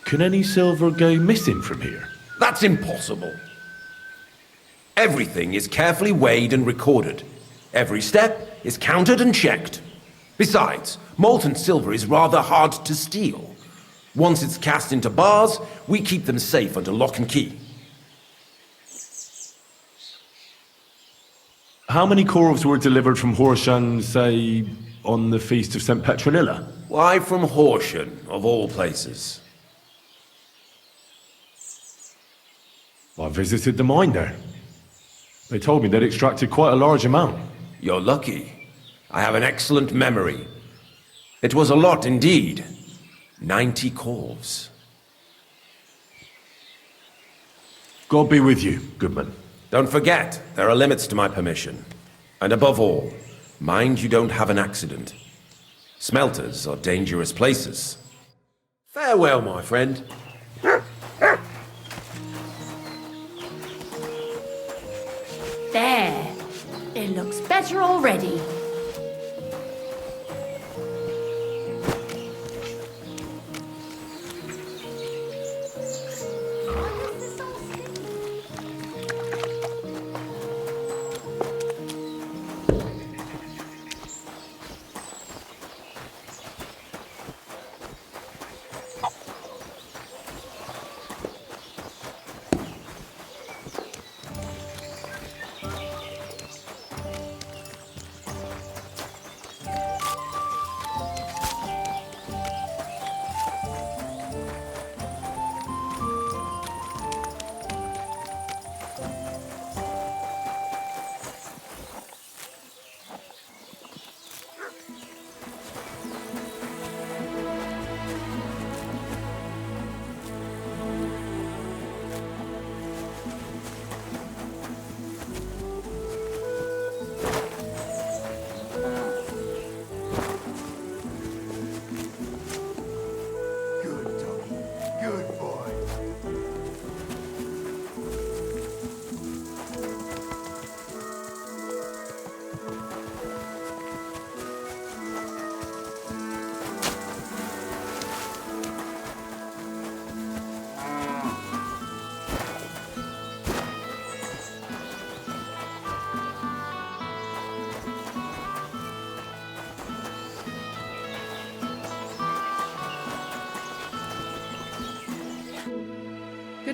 Can any silver go missing from here? That's impossible. Everything is carefully weighed and recorded. Every step is counted and checked. Besides, molten silver is rather hard to steal. Once it's cast into bars, we keep them safe under lock and key. How many corves were delivered from Horshan, say, on the Feast of St. Petronilla? Why from Horshan, of all places? I visited the mine there. They told me they'd extracted quite a large amount. You're lucky. I have an excellent memory. It was a lot indeed. 90 corves. God be with you, Goodman. Don't forget, there are limits to my permission. And above all, mind you don't have an accident. Smelters are dangerous places. Farewell, my friend. There. It looks better already.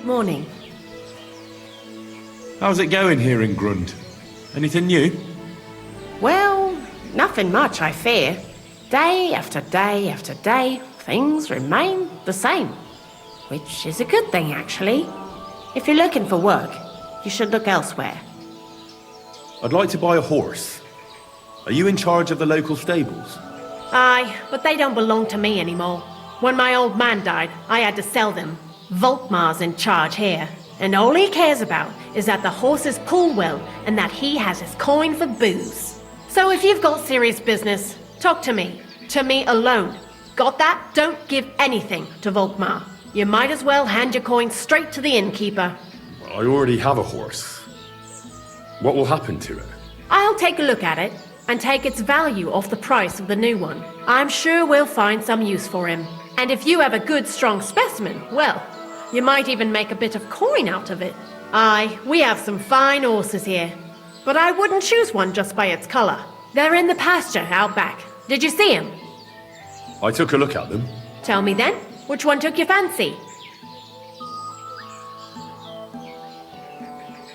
Good morning. How's it going here in Grund? Anything new? Well, nothing much, I fear. Day after day after day, things remain the same. Which is a good thing, actually. If you're looking for work, you should look elsewhere. I'd like to buy a horse. Are you in charge of the local stables? Aye, but they don't belong to me anymore. When my old man died, I had to sell them. Volkmar's in charge here, and all he cares about is that the horses pull well and that he has his coin for booze. So if you've got serious business, talk to me. To me alone. Got that? Don't give anything to Volkmar. You might as well hand your coin straight to the innkeeper. I already have a horse. What will happen to it? I'll take a look at it and take its value off the price of the new one. I'm sure we'll find some use for him. And if you have a good, strong specimen, well, you might even make a bit of coin out of it. Aye, we have some fine horses here. But I wouldn't choose one just by its colour. They're in the pasture out back. Did you see him? I took a look at them. Tell me then, which one took your fancy?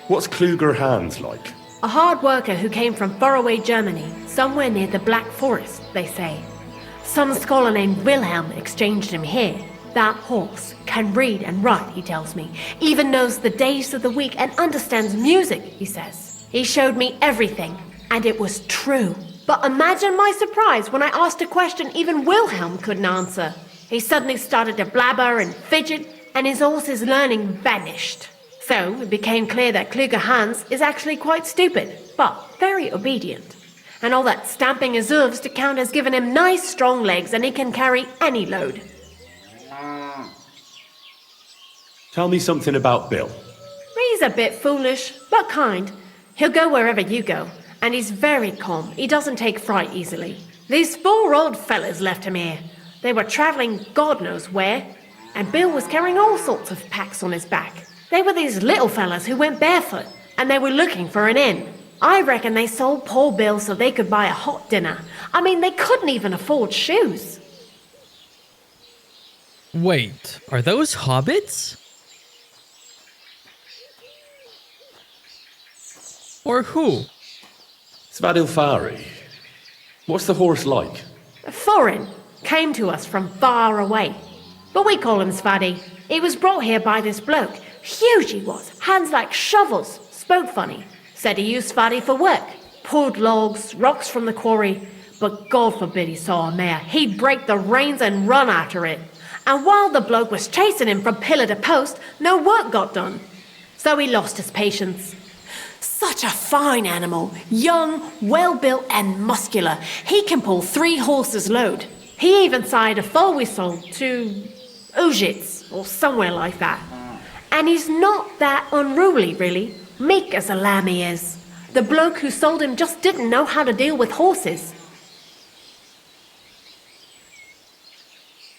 What's Kluger Hans like? A hard worker who came from faraway Germany, somewhere near the Black Forest, they say. Some scholar named Wilhelm exchanged him here. That horse can read and write, he tells me. Even knows the days of the week and understands music, he says. He showed me everything, and it was true. But imagine my surprise when I asked a question even Wilhelm couldn't answer. He suddenly started to blabber and fidget, and his horse's learning vanished. So it became clear that Kluger Hans is actually quite stupid, but very obedient. And all that stamping his hooves to count has given him nice strong legs, and he can carry any load. Tell me something about Bill. He's a bit foolish, but kind. He'll go wherever you go, and he's very calm. He doesn't take fright easily. These 4 old fellas left him here. They were traveling God knows where, and Bill was carrying all sorts of packs on his back. They were these little fellas who went barefoot, and they were looking for an inn. I reckon they sold poor Bill so they could buy a hot dinner. I mean, they couldn't even afford shoes. Wait, are those hobbits? Or who? Svadilfari. What's the horse like? Foreign. Came to us from far away. But we call him Svadi. He was brought here by this bloke. Huge he was, hands like shovels, spoke funny. Said he used Svadi for work. Pulled logs, rocks from the quarry. But God forbid he saw a mare. He'd break the reins and run after it. And while the bloke was chasing him from pillar to post, no work got done. So he lost his patience. Such a fine animal, young, well-built and muscular. He can pull 3 horses' load. He even sired a foal we sold to Ujits, or somewhere like that. And he's not that unruly, really. Meek as a lamb he is. The bloke who sold him just didn't know how to deal with horses.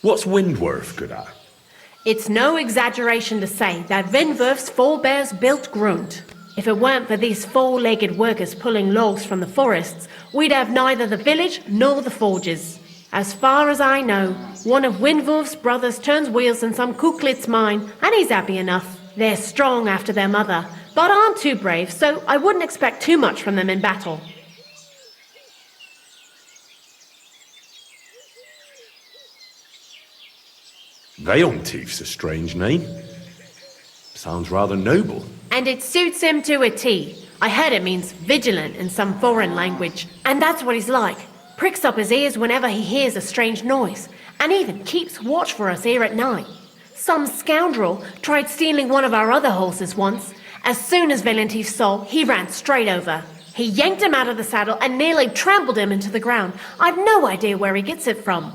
What's Windworth good at? It's no exaggeration to say that Windworth's forebears built Grund. If it weren't for these 4-legged workers pulling logs from the forests, we'd have neither the village nor the forges. As far as I know, one of Windwolf's brothers turns wheels in some Kuklitz mine, and he's happy enough. They're strong after their mother, but aren't too brave, so I wouldn't expect too much from them in battle. Veilntief's a strange name. Sounds rather noble. And it suits him to a T. I heard it means vigilant in some foreign language, and that's what he's like. Pricks up his ears whenever he hears a strange noise, and even keeps watch for us here at night. Some scoundrel tried stealing one of our other horses once. As soon as Veilntief saw, he ran straight over. He yanked him out of the saddle and nearly trampled him into the ground. I've no idea where he gets it from.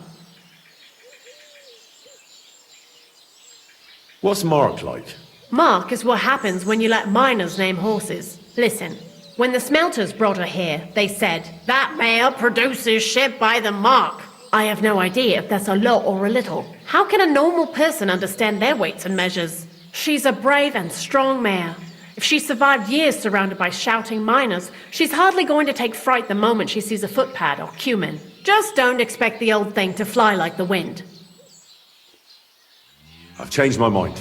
What's Mark like? Mark is what happens when you let miners name horses. Listen, when the smelters brought her here, they said, "That mare produces shit by the mark." I have no idea if that's a lot or a little. How can a normal person understand their weights and measures? She's a brave and strong mare. If she survived years surrounded by shouting miners, she's hardly going to take fright the moment she sees a footpad or cumin. Just don't expect the old thing to fly like the wind. I've changed my mind.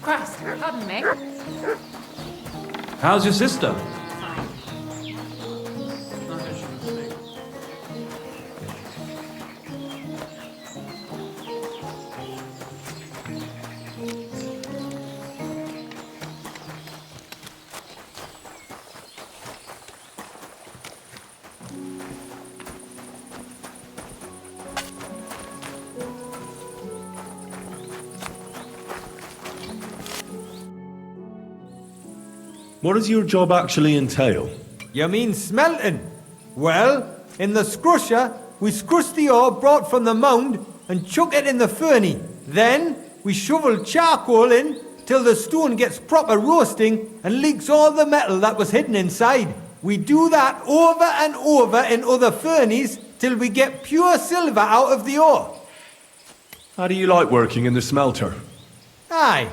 Christ, pardon me. How's your sister? What does your job actually entail? You mean smelting? Well, in the scrusher, we scrush the ore brought from the mound and chuck it in the furnace. Then, we shovel charcoal in till the stone gets proper roasting and leaks all the metal that was hidden inside. We do that over and over in other furnaces till we get pure silver out of the ore. How do you like working in the smelter? Aye,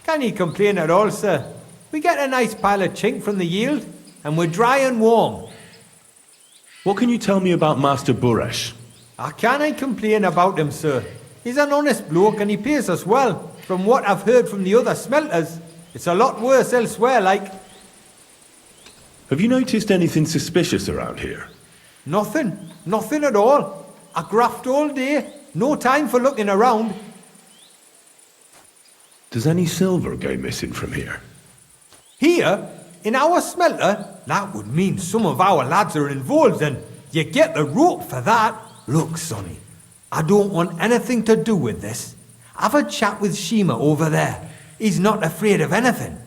can you complain at all, sir? We get a nice pile of chink from the yield, and we're dry and warm. What can you tell me about Master Buresh? I can't complain about him, sir. He's an honest bloke and he pays us well. From what I've heard from the other smelters, it's a lot worse elsewhere, like. Have you noticed anything suspicious around here? Nothing. Nothing at all. I graft all day. No time for looking around. Does any silver go missing from here? Here? In our smelter? That would mean some of our lads are involved and you get the rope for that. Look, Sonny, I don't want anything to do with this. Have a chat with Shima over there. He's not afraid of anything.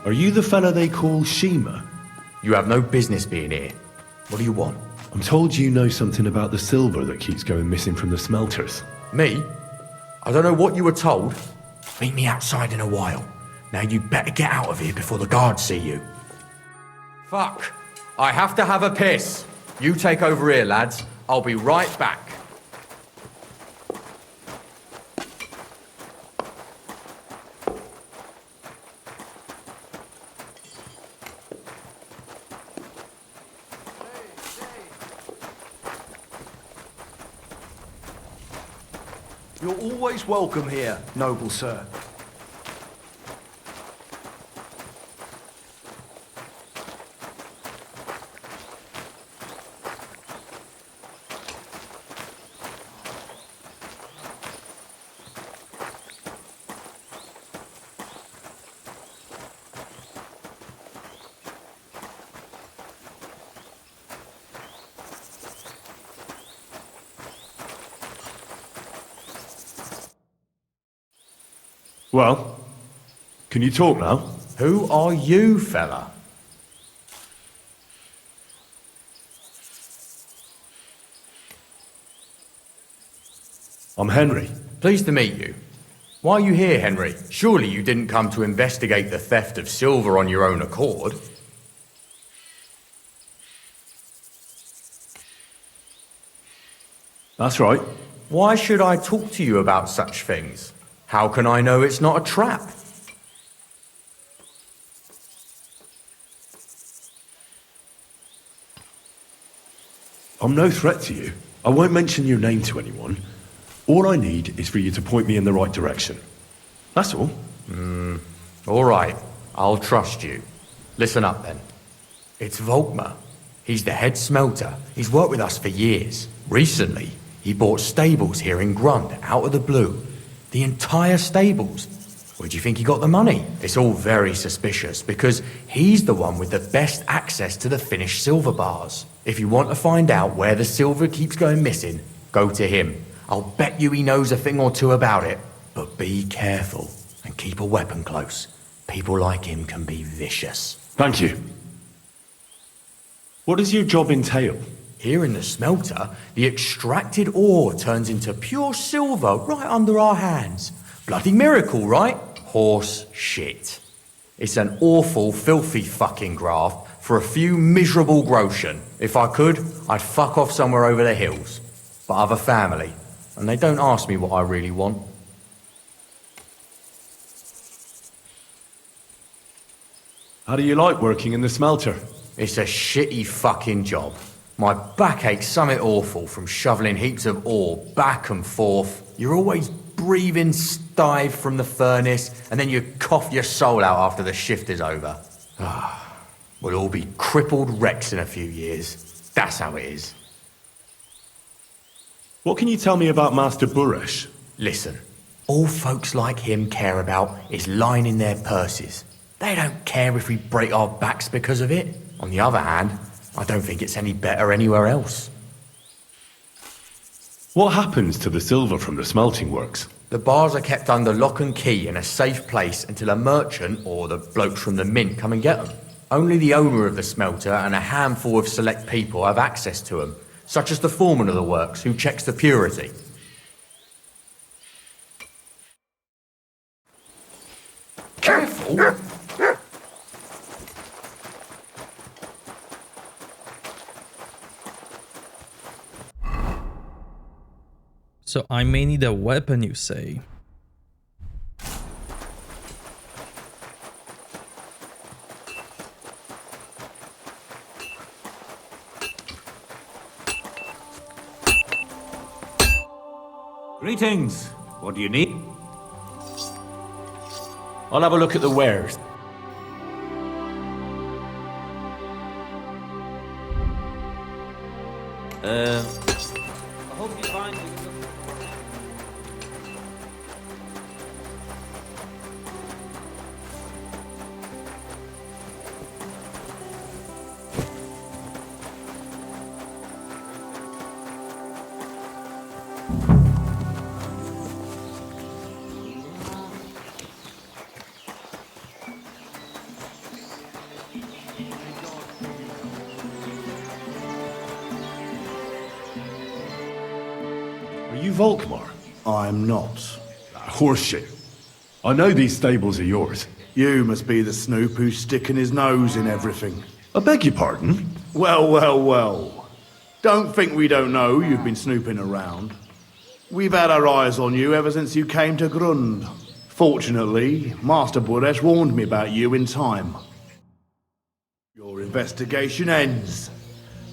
Are you the fella they call Shima? You have no business being here. What do you want? I'm told you know something about the silver that keeps going missing from the smelters. Me? I don't know what you were told. Meet me outside in a while. Now you better get out of here before the guards see you. Fuck. I have to have a piss. You take over here, lads. I'll be right back. You're always welcome here, noble sir. Well, can you talk now? Who are you, fella? I'm Henry. Pleased to meet you. Why are you here, Henry? Surely you didn't come to investigate the theft of silver on your own accord? That's right. Why should I talk to you about such things? How can I know it's not a trap? I'm no threat to you. I won't mention your name to anyone. All I need is for you to point me in the right direction. That's all. All right. I'll trust you. Listen up, then. It's Volkmar. He's the head smelter. He's worked with us for years. Recently, he bought stables here in Grund, out of the blue. The entire stables. Where do you think he got the money? It's all very suspicious, because he's the one with the best access to the finished silver bars. If you want to find out where the silver keeps going missing, go to him. I'll bet you he knows a thing or two about it. But be careful, and keep a weapon close. People like him can be vicious. Thank you. What does your job entail? Here in the smelter, the extracted ore turns into pure silver right under our hands. Bloody miracle, right? Horse shit. It's an awful, filthy fucking graft for a few miserable groschen. If I could, I'd fuck off somewhere over the hills. But I've a family, and they don't ask me what I really want. How do you like working in the smelter? It's a shitty fucking job. My back aches something awful from shoveling heaps of ore back and forth. You're always breathing stive from the furnace, and then you cough your soul out after the shift is over. We'll all be crippled wrecks in a few years. That's how it is. What can you tell me about Master Buresh? Listen, all folks like him care about is lining their purses. They don't care if we break our backs because of it. On the other hand, I don't think it's any better anywhere else. What happens to the silver from the smelting works? The bars are kept under lock and key in a safe place until a merchant or the blokes from the mint come and get them. Only the owner of the smelter and a handful of select people have access to them, such as the foreman of the works who checks the purity. Careful! So I may need a weapon, you say? Greetings. What do you need? I'll have a look at the wares. I hope you find it. Are you Volkmar? I'm not. Horseshit. I know these stables are yours. You must be the snoop who's sticking his nose in everything. I beg your pardon? Well. Don't think we don't know you've been snooping around. We've had our eyes on you ever since you came to Grund. Fortunately, Master Buresh warned me about you in time. Your investigation ends.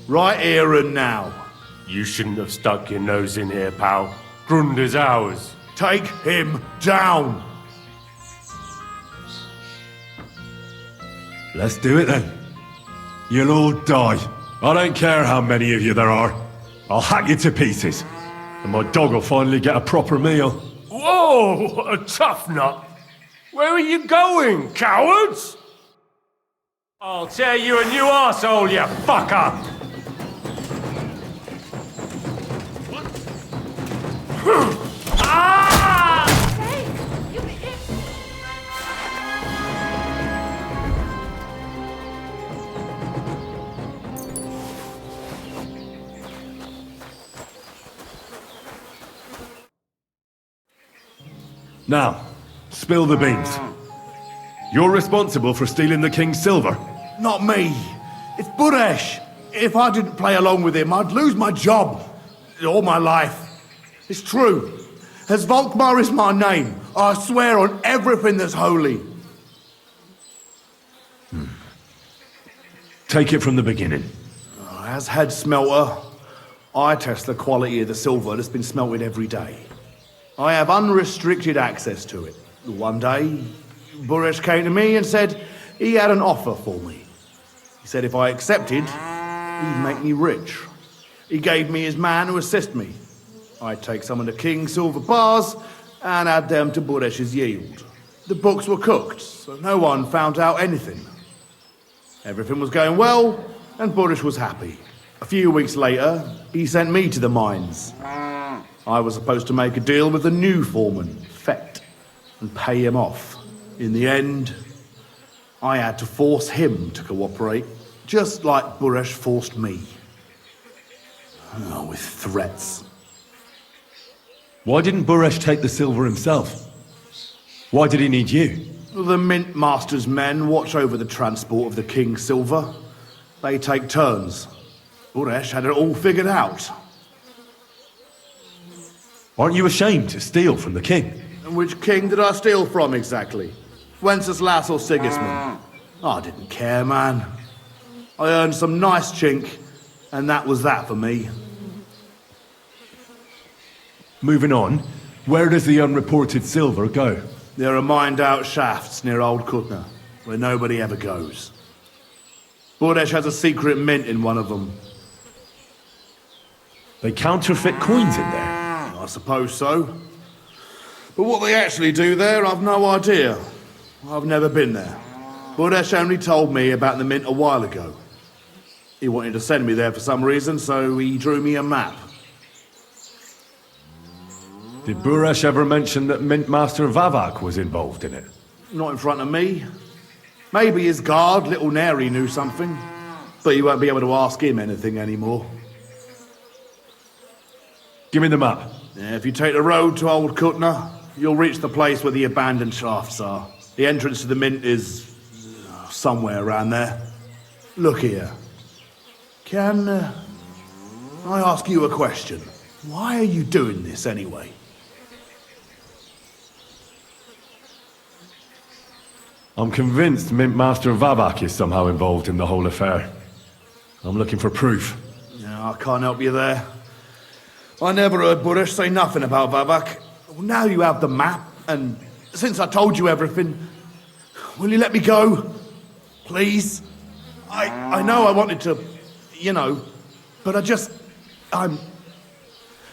Right here and now. You shouldn't have stuck your nose in here, pal. Grund is ours. Take him down! Let's do it then. You'll all die. I don't care how many of you there are. I'll hack you to pieces. And my dog will finally get a proper meal. Whoa, a tough nut. Where are you going, cowards? I'll tear you a new arsehole, you fucker! Now, spill the beans. You're responsible for stealing the king's silver. Not me. It's Buresh. If I didn't play along with him, I'd lose my job. All my life. It's true. As Volkmar is my name, I swear on everything that's holy. Take it from the beginning. As head smelter, I test the quality of the silver that's been smelted every day. I have unrestricted access to it. One day, Buresh came to me and said he had an offer for me. He said if I accepted, he'd make me rich. He gave me his man to assist me. I'd take some of the king's silver bars and add them to Buresh's yield. The books were cooked, so no one found out anything. Everything was going well, and Buresh was happy. A few weeks later, he sent me to the mines. I was supposed to make a deal with the new foreman, Fett, and pay him off. In the end, I had to force him to cooperate, just like Buresh forced me. With threats. Why didn't Buresh take the silver himself? Why did he need you? The Mint Master's men watch over the transport of the king's silver. They take turns. Buresh had it all figured out. Aren't you ashamed to steal from the king? And which king did I steal from exactly? Wenceslas or Sigismund? I didn't care, man. I earned some nice chink, and that was that for me. Moving on, where does the unreported silver go? There are mined-out shafts near Old Kutna, where nobody ever goes. Buresh has a secret mint in one of them. They counterfeit coins in there? I suppose so. But what they actually do there, I've no idea. I've never been there. Buresh only told me about the mint a while ago. He wanted to send me there for some reason, so he drew me a map. Did Buresh ever mention that Mint Master Vavak was involved in it? Not in front of me. Maybe his guard, Little Neri, knew something. But you won't be able to ask him anything anymore. Give me the map. Yeah, if you take the road to Old Kutna, you'll reach the place where the abandoned shafts are. The entrance to the mint is somewhere around there. Look here. Can I ask you a question? Why are you doing this anyway? I'm convinced Mint Master Vavak is somehow involved in the whole affair. I'm looking for proof. Yeah, I can't help you there. I never heard Buresh say nothing about Vavak. Well, now you have the map, and since I told you everything, will you let me go? Please? I know I wanted to, you know, but I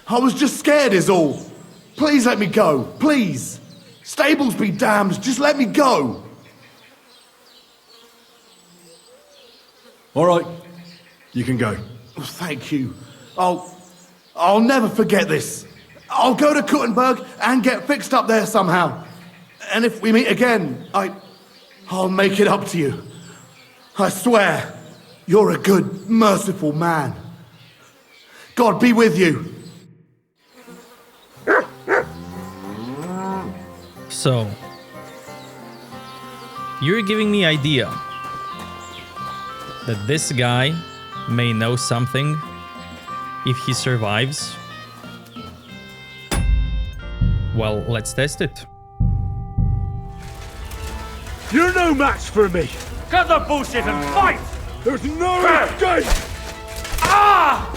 was just scared is all. Please let me go, please. Stables be damned, just let me go. All right, you can go. Thank you. I'll never forget this. I'll go to Kuttenberg and get fixed up there somehow. And if we meet again, I'll make it up to you. I swear, you're a good, merciful man. God be with you. So, you're giving me idea that this guy may know something if he survives. Well, let's test it. You're no match for me! Cut the bullshit and fight! There's no escape! Ah!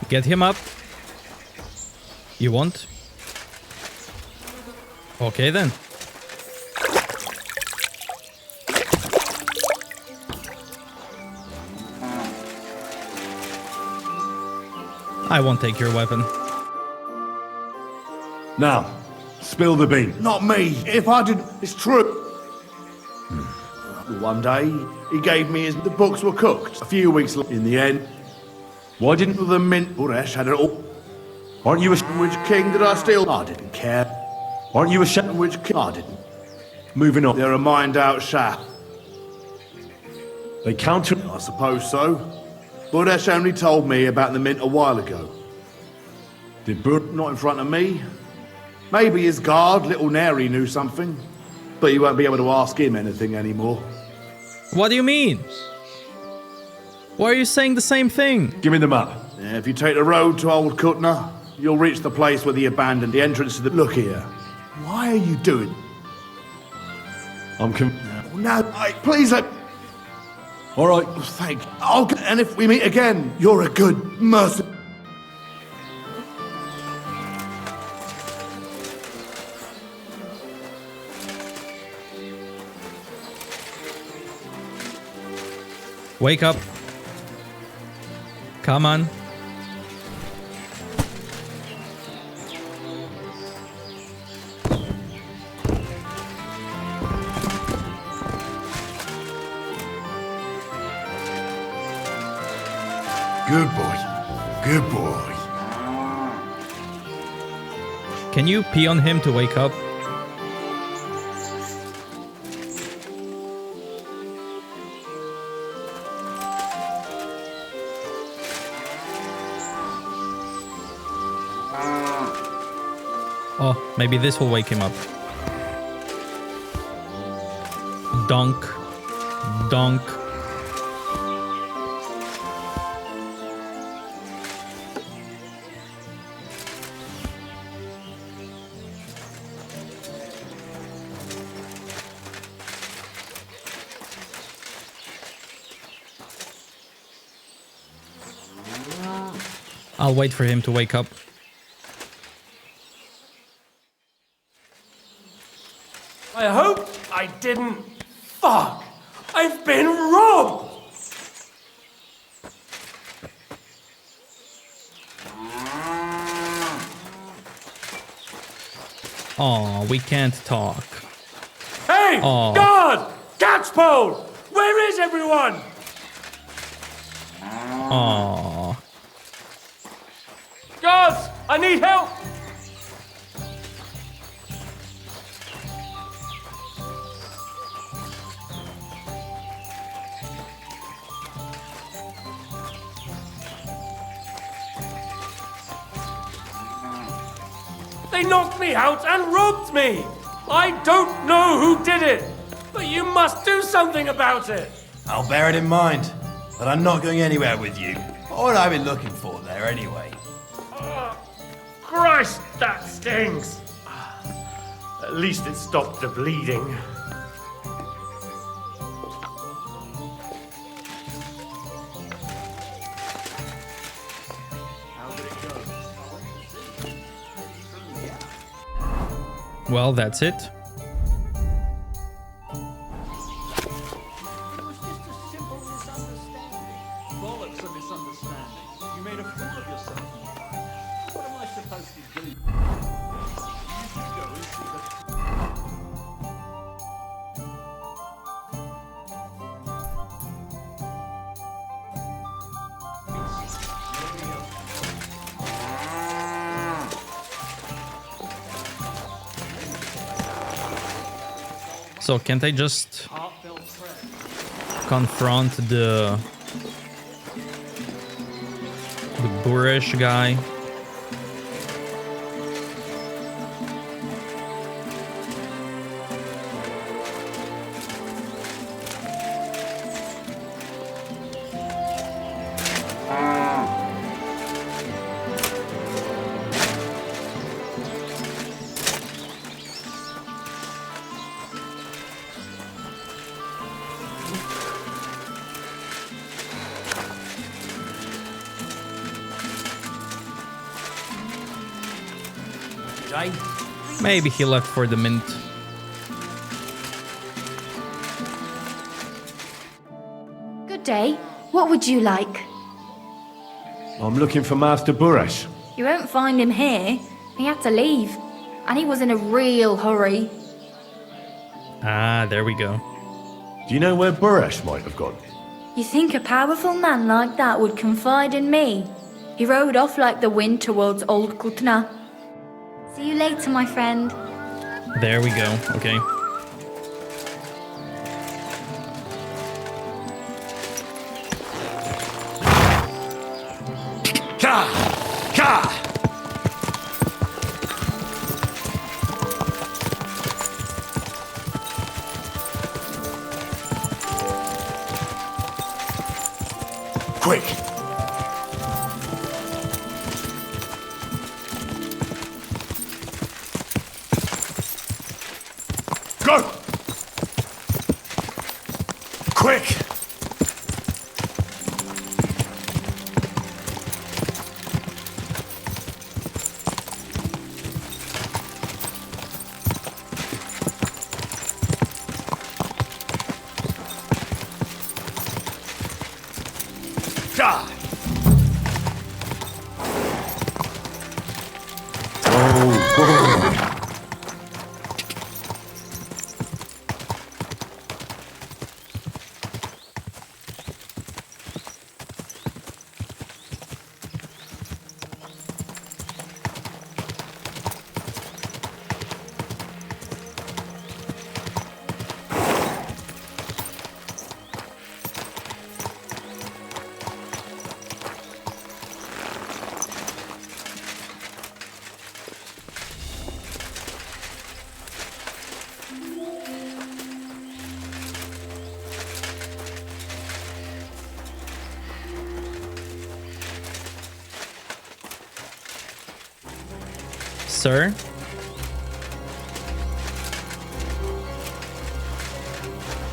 Get him up. You want? Okay then. I won't take your weapon. Now, spill the bean. Not me. If I did, it's true. One day, he gave me the books were cooked. A few weeks later, in the end. Why didn't the mint Buresh had it all? Aren't you a Which king did I steal? I didn't care. Aren't you a Which king? I didn't. Moving on. They're a mined-out shaft. They counter... I suppose so. Buresh only told me about the mint a while ago. Did Not in front of me. Maybe his guard, Little Neri, knew something. But you won't be able to ask him anything anymore. What do you mean? Why are you saying the same thing? Give me the map. Yeah, if you take the road to Old Kutna, you'll reach the place where the abandoned the entrance to the... Look here. Why are you doing... I'm Now, please let... All right. Thank you. And if we meet again, you're a good, merciful... Wake up. Come on. Good boy. Good boy. Can you pee on him to wake up? Oh, maybe this will wake him up. Donk. donk. I'll wait for him to wake up. I hope I didn't... Fuck! I've been robbed! Aw, we can't talk. Hey! Aw. God! Catchpole! Where is everyone? Aw. Guards! I need help! They knocked me out and robbed me! I don't know who did it, but you must do something about it! I'll bear it in mind, but I'm not going anywhere with you. What would I be looking for there anyway? Christ, that stings! At least it stopped the bleeding. Well, that's it. It was just a simple misunderstanding. Bollocks a misunderstanding. You made a fool of yourself. What am I supposed to do? You should go and see the... So can't I just confront the boorish guy? Maybe he left for the mint. Good day. What would you like? I'm looking for Master Buresh. You won't find him here. He had to leave. And he was in a real hurry. Ah, there we go. Do you know where Buresh might have gone? You think a powerful man like that would confide in me? He rode off like the wind towards Old Kutna. See you later, my friend. There we go. Okay. Ka! Ka! Quick! Go! Quick! sir.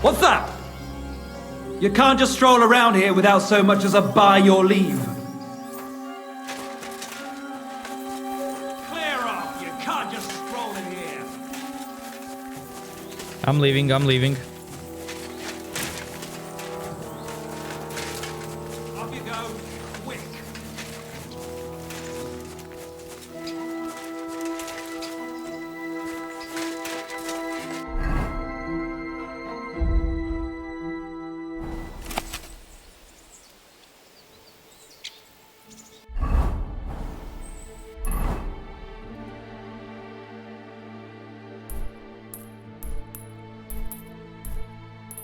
What's that? You can't just stroll around here without so much as a by your leave. Clear off! You can't just stroll in here. I'm leaving, I'm leaving. Off you go, quick.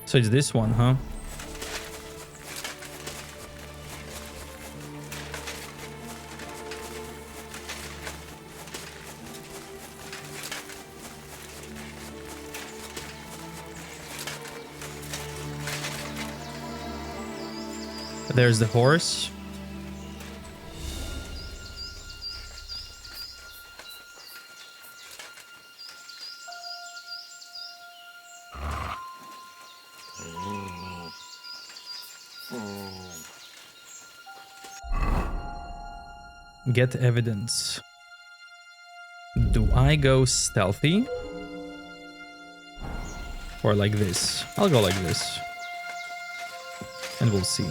So it's this one, huh? There's the horse. Get evidence. Do I go stealthy? Or like this? I'll go like this. And we'll see.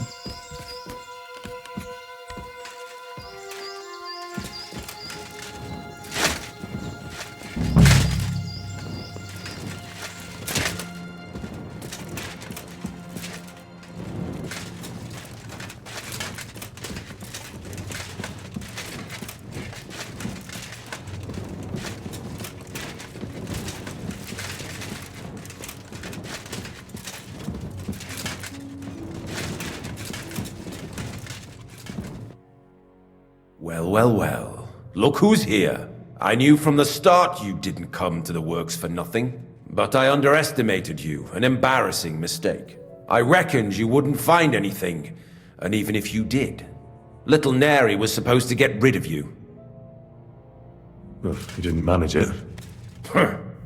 Well. Look who's here. I knew from the start you didn't come to the works for nothing. But I underestimated you, an embarrassing mistake. I reckoned you wouldn't find anything, and even if you did, little Neri was supposed to get rid of you. Well, you didn't manage it.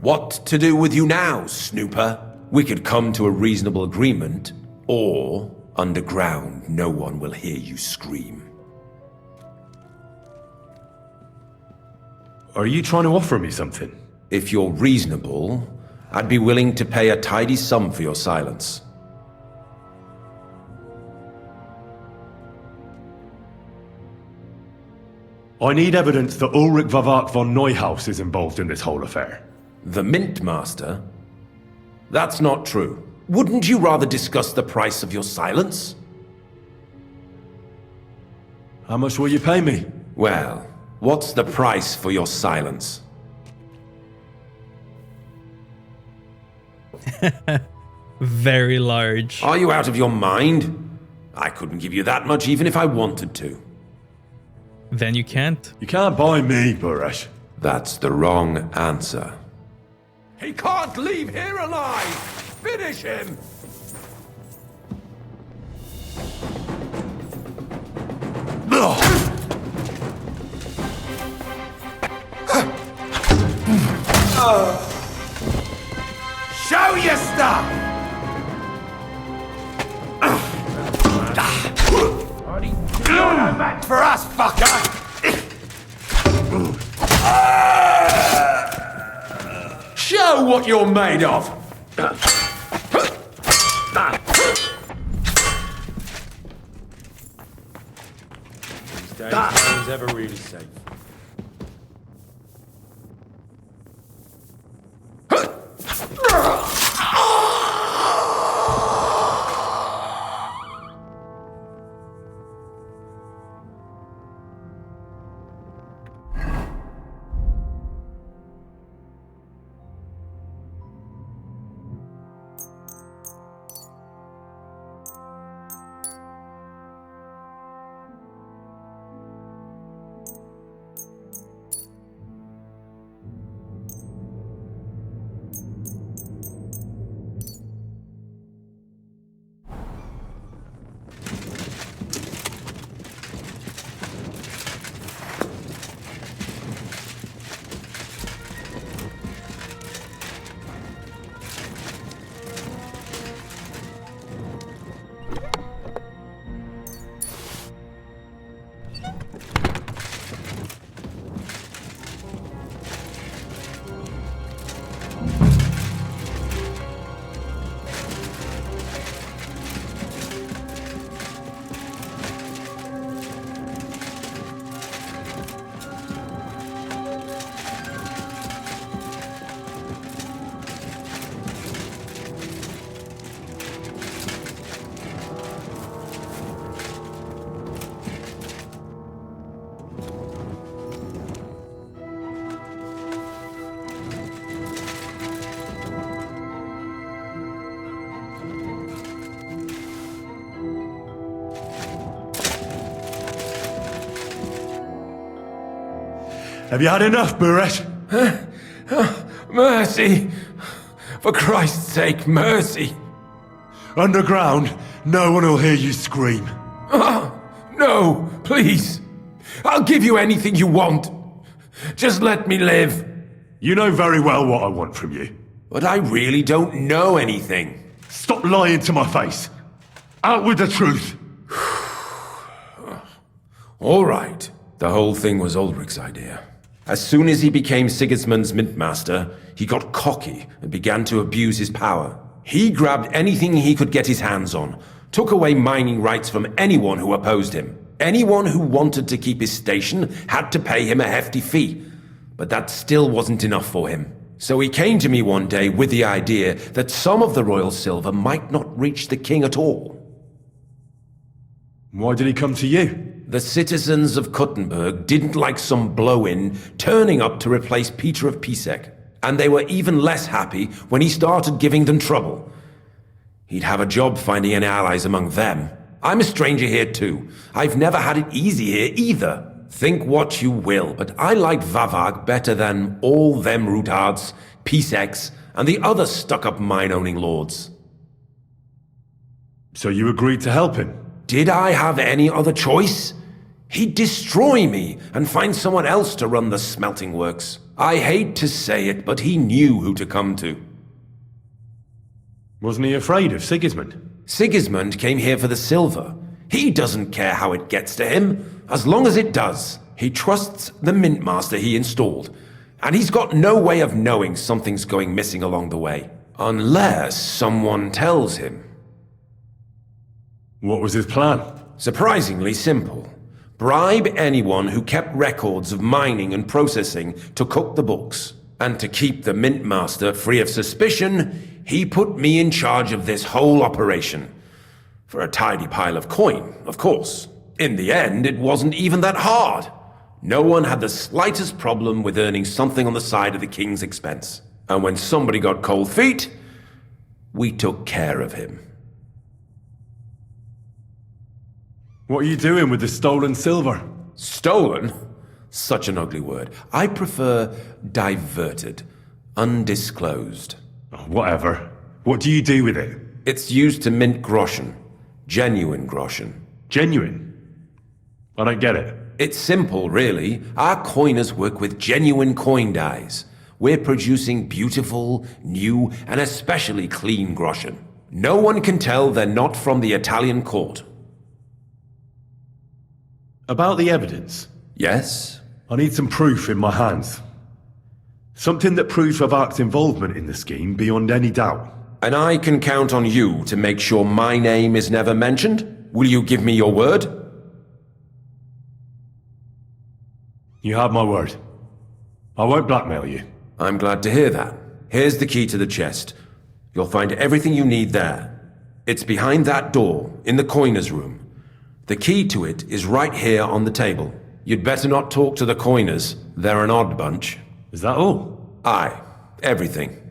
What to do with you now, snooper? We could come to a reasonable agreement, or underground no one will hear you scream. Are you trying to offer me something? If you're reasonable, I'd be willing to pay a tidy sum for your silence. I need evidence that Ulrich Vavak von Neuhaus is involved in this whole affair. The Mint Master? That's not true. Wouldn't you rather discuss the price of your silence? How much will you pay me? Well, what's the price for your silence? Very large. Are you out of your mind? I couldn't give you that much even if I wanted to. Then you can't. You can't buy me, Buresh. That's the wrong answer. He can't leave here alive! Finish him! Show your stuff! You're no match for us, fucker! Show what you're made of! These days, no one's ever really safe. Have you had enough, Buresh? Mercy! For Christ's sake, mercy! Underground, no one will hear you scream. No, please. I'll give you anything you want. Just let me live. You know very well what I want from you. But I really don't know anything. Stop lying to my face. Out with the truth. All right. The whole thing was Ulrich's idea. As soon as he became Sigismund's mintmaster, he got cocky and began to abuse his power. He grabbed anything he could get his hands on, took away mining rights from anyone who opposed him. Anyone who wanted to keep his station had to pay him a hefty fee. But that still wasn't enough for him. So he came to me one day with the idea that some of the royal silver might not reach the king at all. Why did he come to you? The citizens of Kuttenberg didn't like some blow-in turning up to replace Peter of Pisek, and they were even less happy when he started giving them trouble. He'd have a job finding any allies among them. I'm a stranger here too. I've never had it easy here either. Think what you will, but I like Vavag better than all them Rutards, Piseks, and the other stuck-up mine-owning lords. So you agreed to help him? Did I have any other choice? He'd destroy me and find someone else to run the smelting works. I hate to say it, but he knew who to come to. Wasn't he afraid of Sigismund? Sigismund came here for the silver. He doesn't care how it gets to him, as long as it does. He trusts the mintmaster he installed, and he's got no way of knowing something's going missing along the way. Unless someone tells him. What was his plan? Surprisingly simple. Bribe anyone who kept records of mining and processing to cook the books. And to keep the mintmaster free of suspicion, he put me in charge of this whole operation. For a tidy pile of coin, of course. In the end, it wasn't even that hard. No one had the slightest problem with earning something on the side of the king's expense. And when somebody got cold feet, we took care of him. What are you doing with the stolen silver? Stolen? Such an ugly word. I prefer diverted, undisclosed. Oh, whatever. What do you do with it? It's used to mint groschen. Genuine groschen. Genuine? I don't get it. It's simple, really. Our coiners work with genuine coin dies. We're producing beautiful, new, and especially clean groschen. No one can tell they're not from the Italian court. About the evidence? Yes? I need some proof in my hands. Something that proves Vavak's involvement in the scheme beyond any doubt. And I can count on you to make sure my name is never mentioned? Will you give me your word? You have my word. I won't blackmail you. I'm glad to hear that. Here's the key to the chest. You'll find everything you need there. It's behind that door, in the coiner's room. The key to it is right here on the table. You'd better not talk to the coiners. They're an odd bunch. Is that all? Aye. Everything.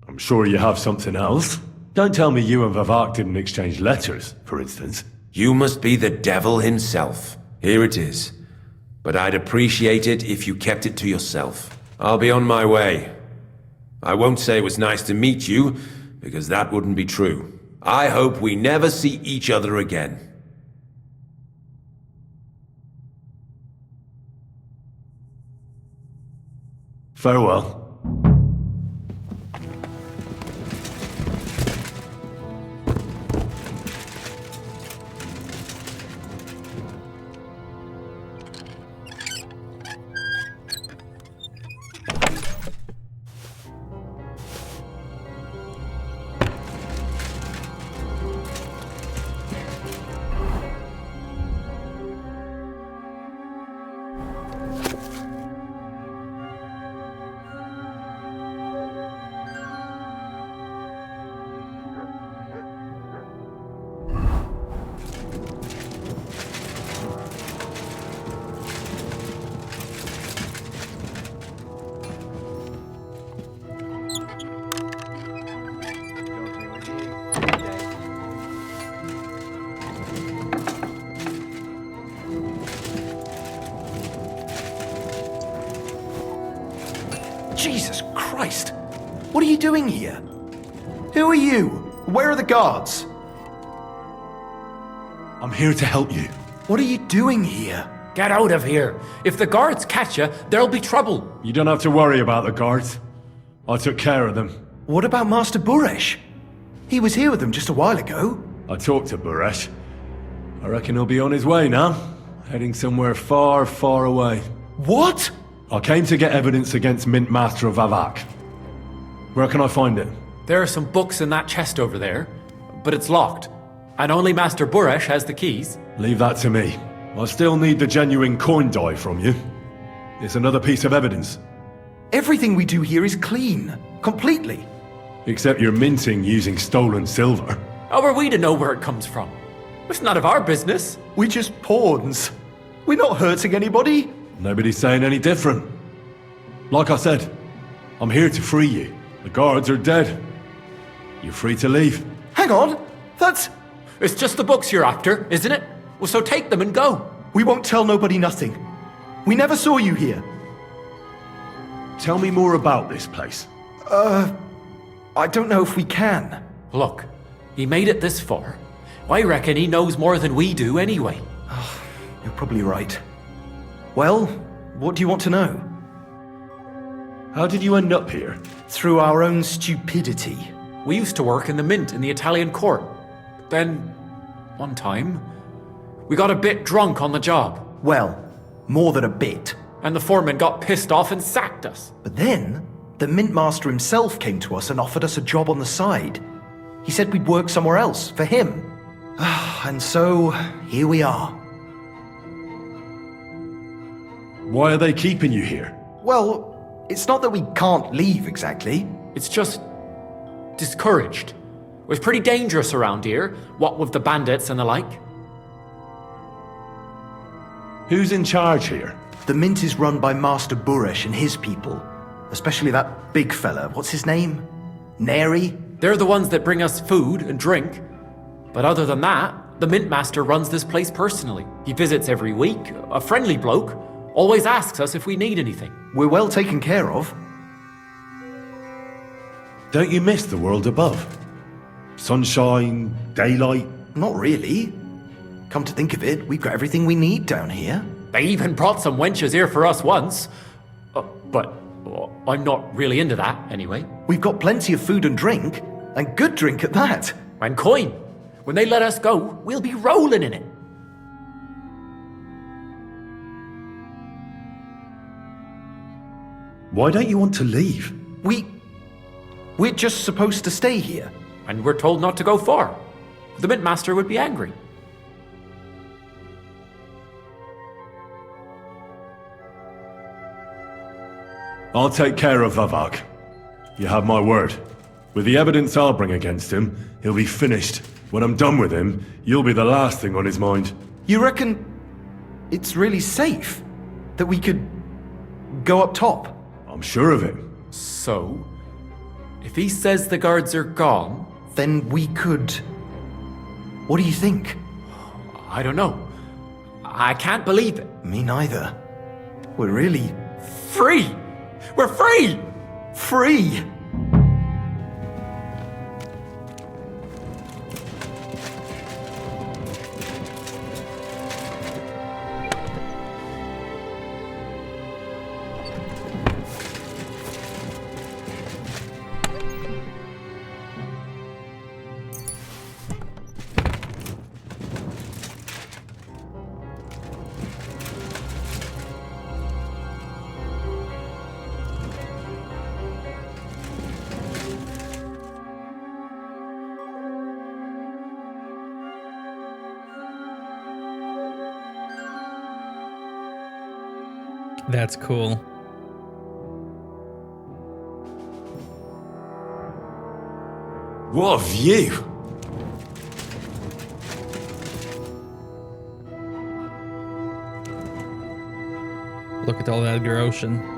I'm sure you have something else. Don't tell me you and Vavak didn't exchange letters, for instance. You must be the devil himself. Here it is. But I'd appreciate it if you kept it to yourself. I'll be on my way. I won't say it was nice to meet you, because that wouldn't be true. I hope we never see each other again. Farewell. Jesus Christ! What are you doing here? Who are you? Where are the guards? I'm here to help you. What are you doing here? Get out of here. If the guards catch you, there'll be trouble. You don't have to worry about the guards. I took care of them. What about Master Buresh? He was here with them just a while ago. I talked to Buresh. I reckon he'll be on his way now. Heading somewhere far, far away. What? I came to get evidence against Mint Master of Vavak. Where can I find it? There are some books in that chest over there, but it's locked. And only Master Buresh has the keys. Leave that to me. I still need the genuine coin die from you. It's another piece of evidence. Everything we do here is clean. Completely. Except you're minting using stolen silver. How are we to know where it comes from? It's none of our business. We're just pawns. We're not hurting anybody. Nobody's saying any different. Like I said, I'm here to free you. The guards are dead. You're free to leave. Hang on. That's... It's just the books you're after, isn't it? Well, so take them and go. We won't tell nobody nothing. We never saw you here. Tell me more about this place. I don't know if we can. Look, he made it this far. I reckon he knows more than we do anyway. You're probably right. Well, what do you want to know? How did you end up here? Through our own stupidity. We used to work in the mint in the Italian court. Then, one time, we got a bit drunk on the job. Well, more than a bit. And the foreman got pissed off and sacked us. But then, the mint master himself came to us and offered us a job on the side. He said we'd work somewhere else, for him. And so, here we are. Why are they keeping you here? Well, it's not that we can't leave exactly. It's just discouraged. It was pretty dangerous around here, what with the bandits and the like. Who's in charge here? The mint is run by Master Buresh and his people. Especially that big fella. What's his name? Neri? They're the ones that bring us food and drink. But other than that, the mint master runs this place personally. He visits every week, a friendly bloke, always asks us if we need anything. We're well taken care of. Don't you miss the world above? Sunshine, daylight? Not really. Come to think of it, we've got everything we need down here. They even brought some wenches here for us once. But I'm not really into that, anyway. We've got plenty of food and drink, and good drink at that. And coin. When they let us go, we'll be rolling in it. Why don't you want to leave? We're just supposed to stay here. And we're told not to go far. The mint master would be angry. I'll take care of Vavak. You have my word. With the evidence I'll bring against him, he'll be finished. When I'm done with him, you'll be the last thing on his mind. You reckon it's really safe that we could go up top? I'm sure of it. So, if he says the guards are gone... Then we could... What do you think? I don't know. I can't believe it. Me neither. We're really... Free! We're free! Free! That's cool. What a view! Look at all that ocean.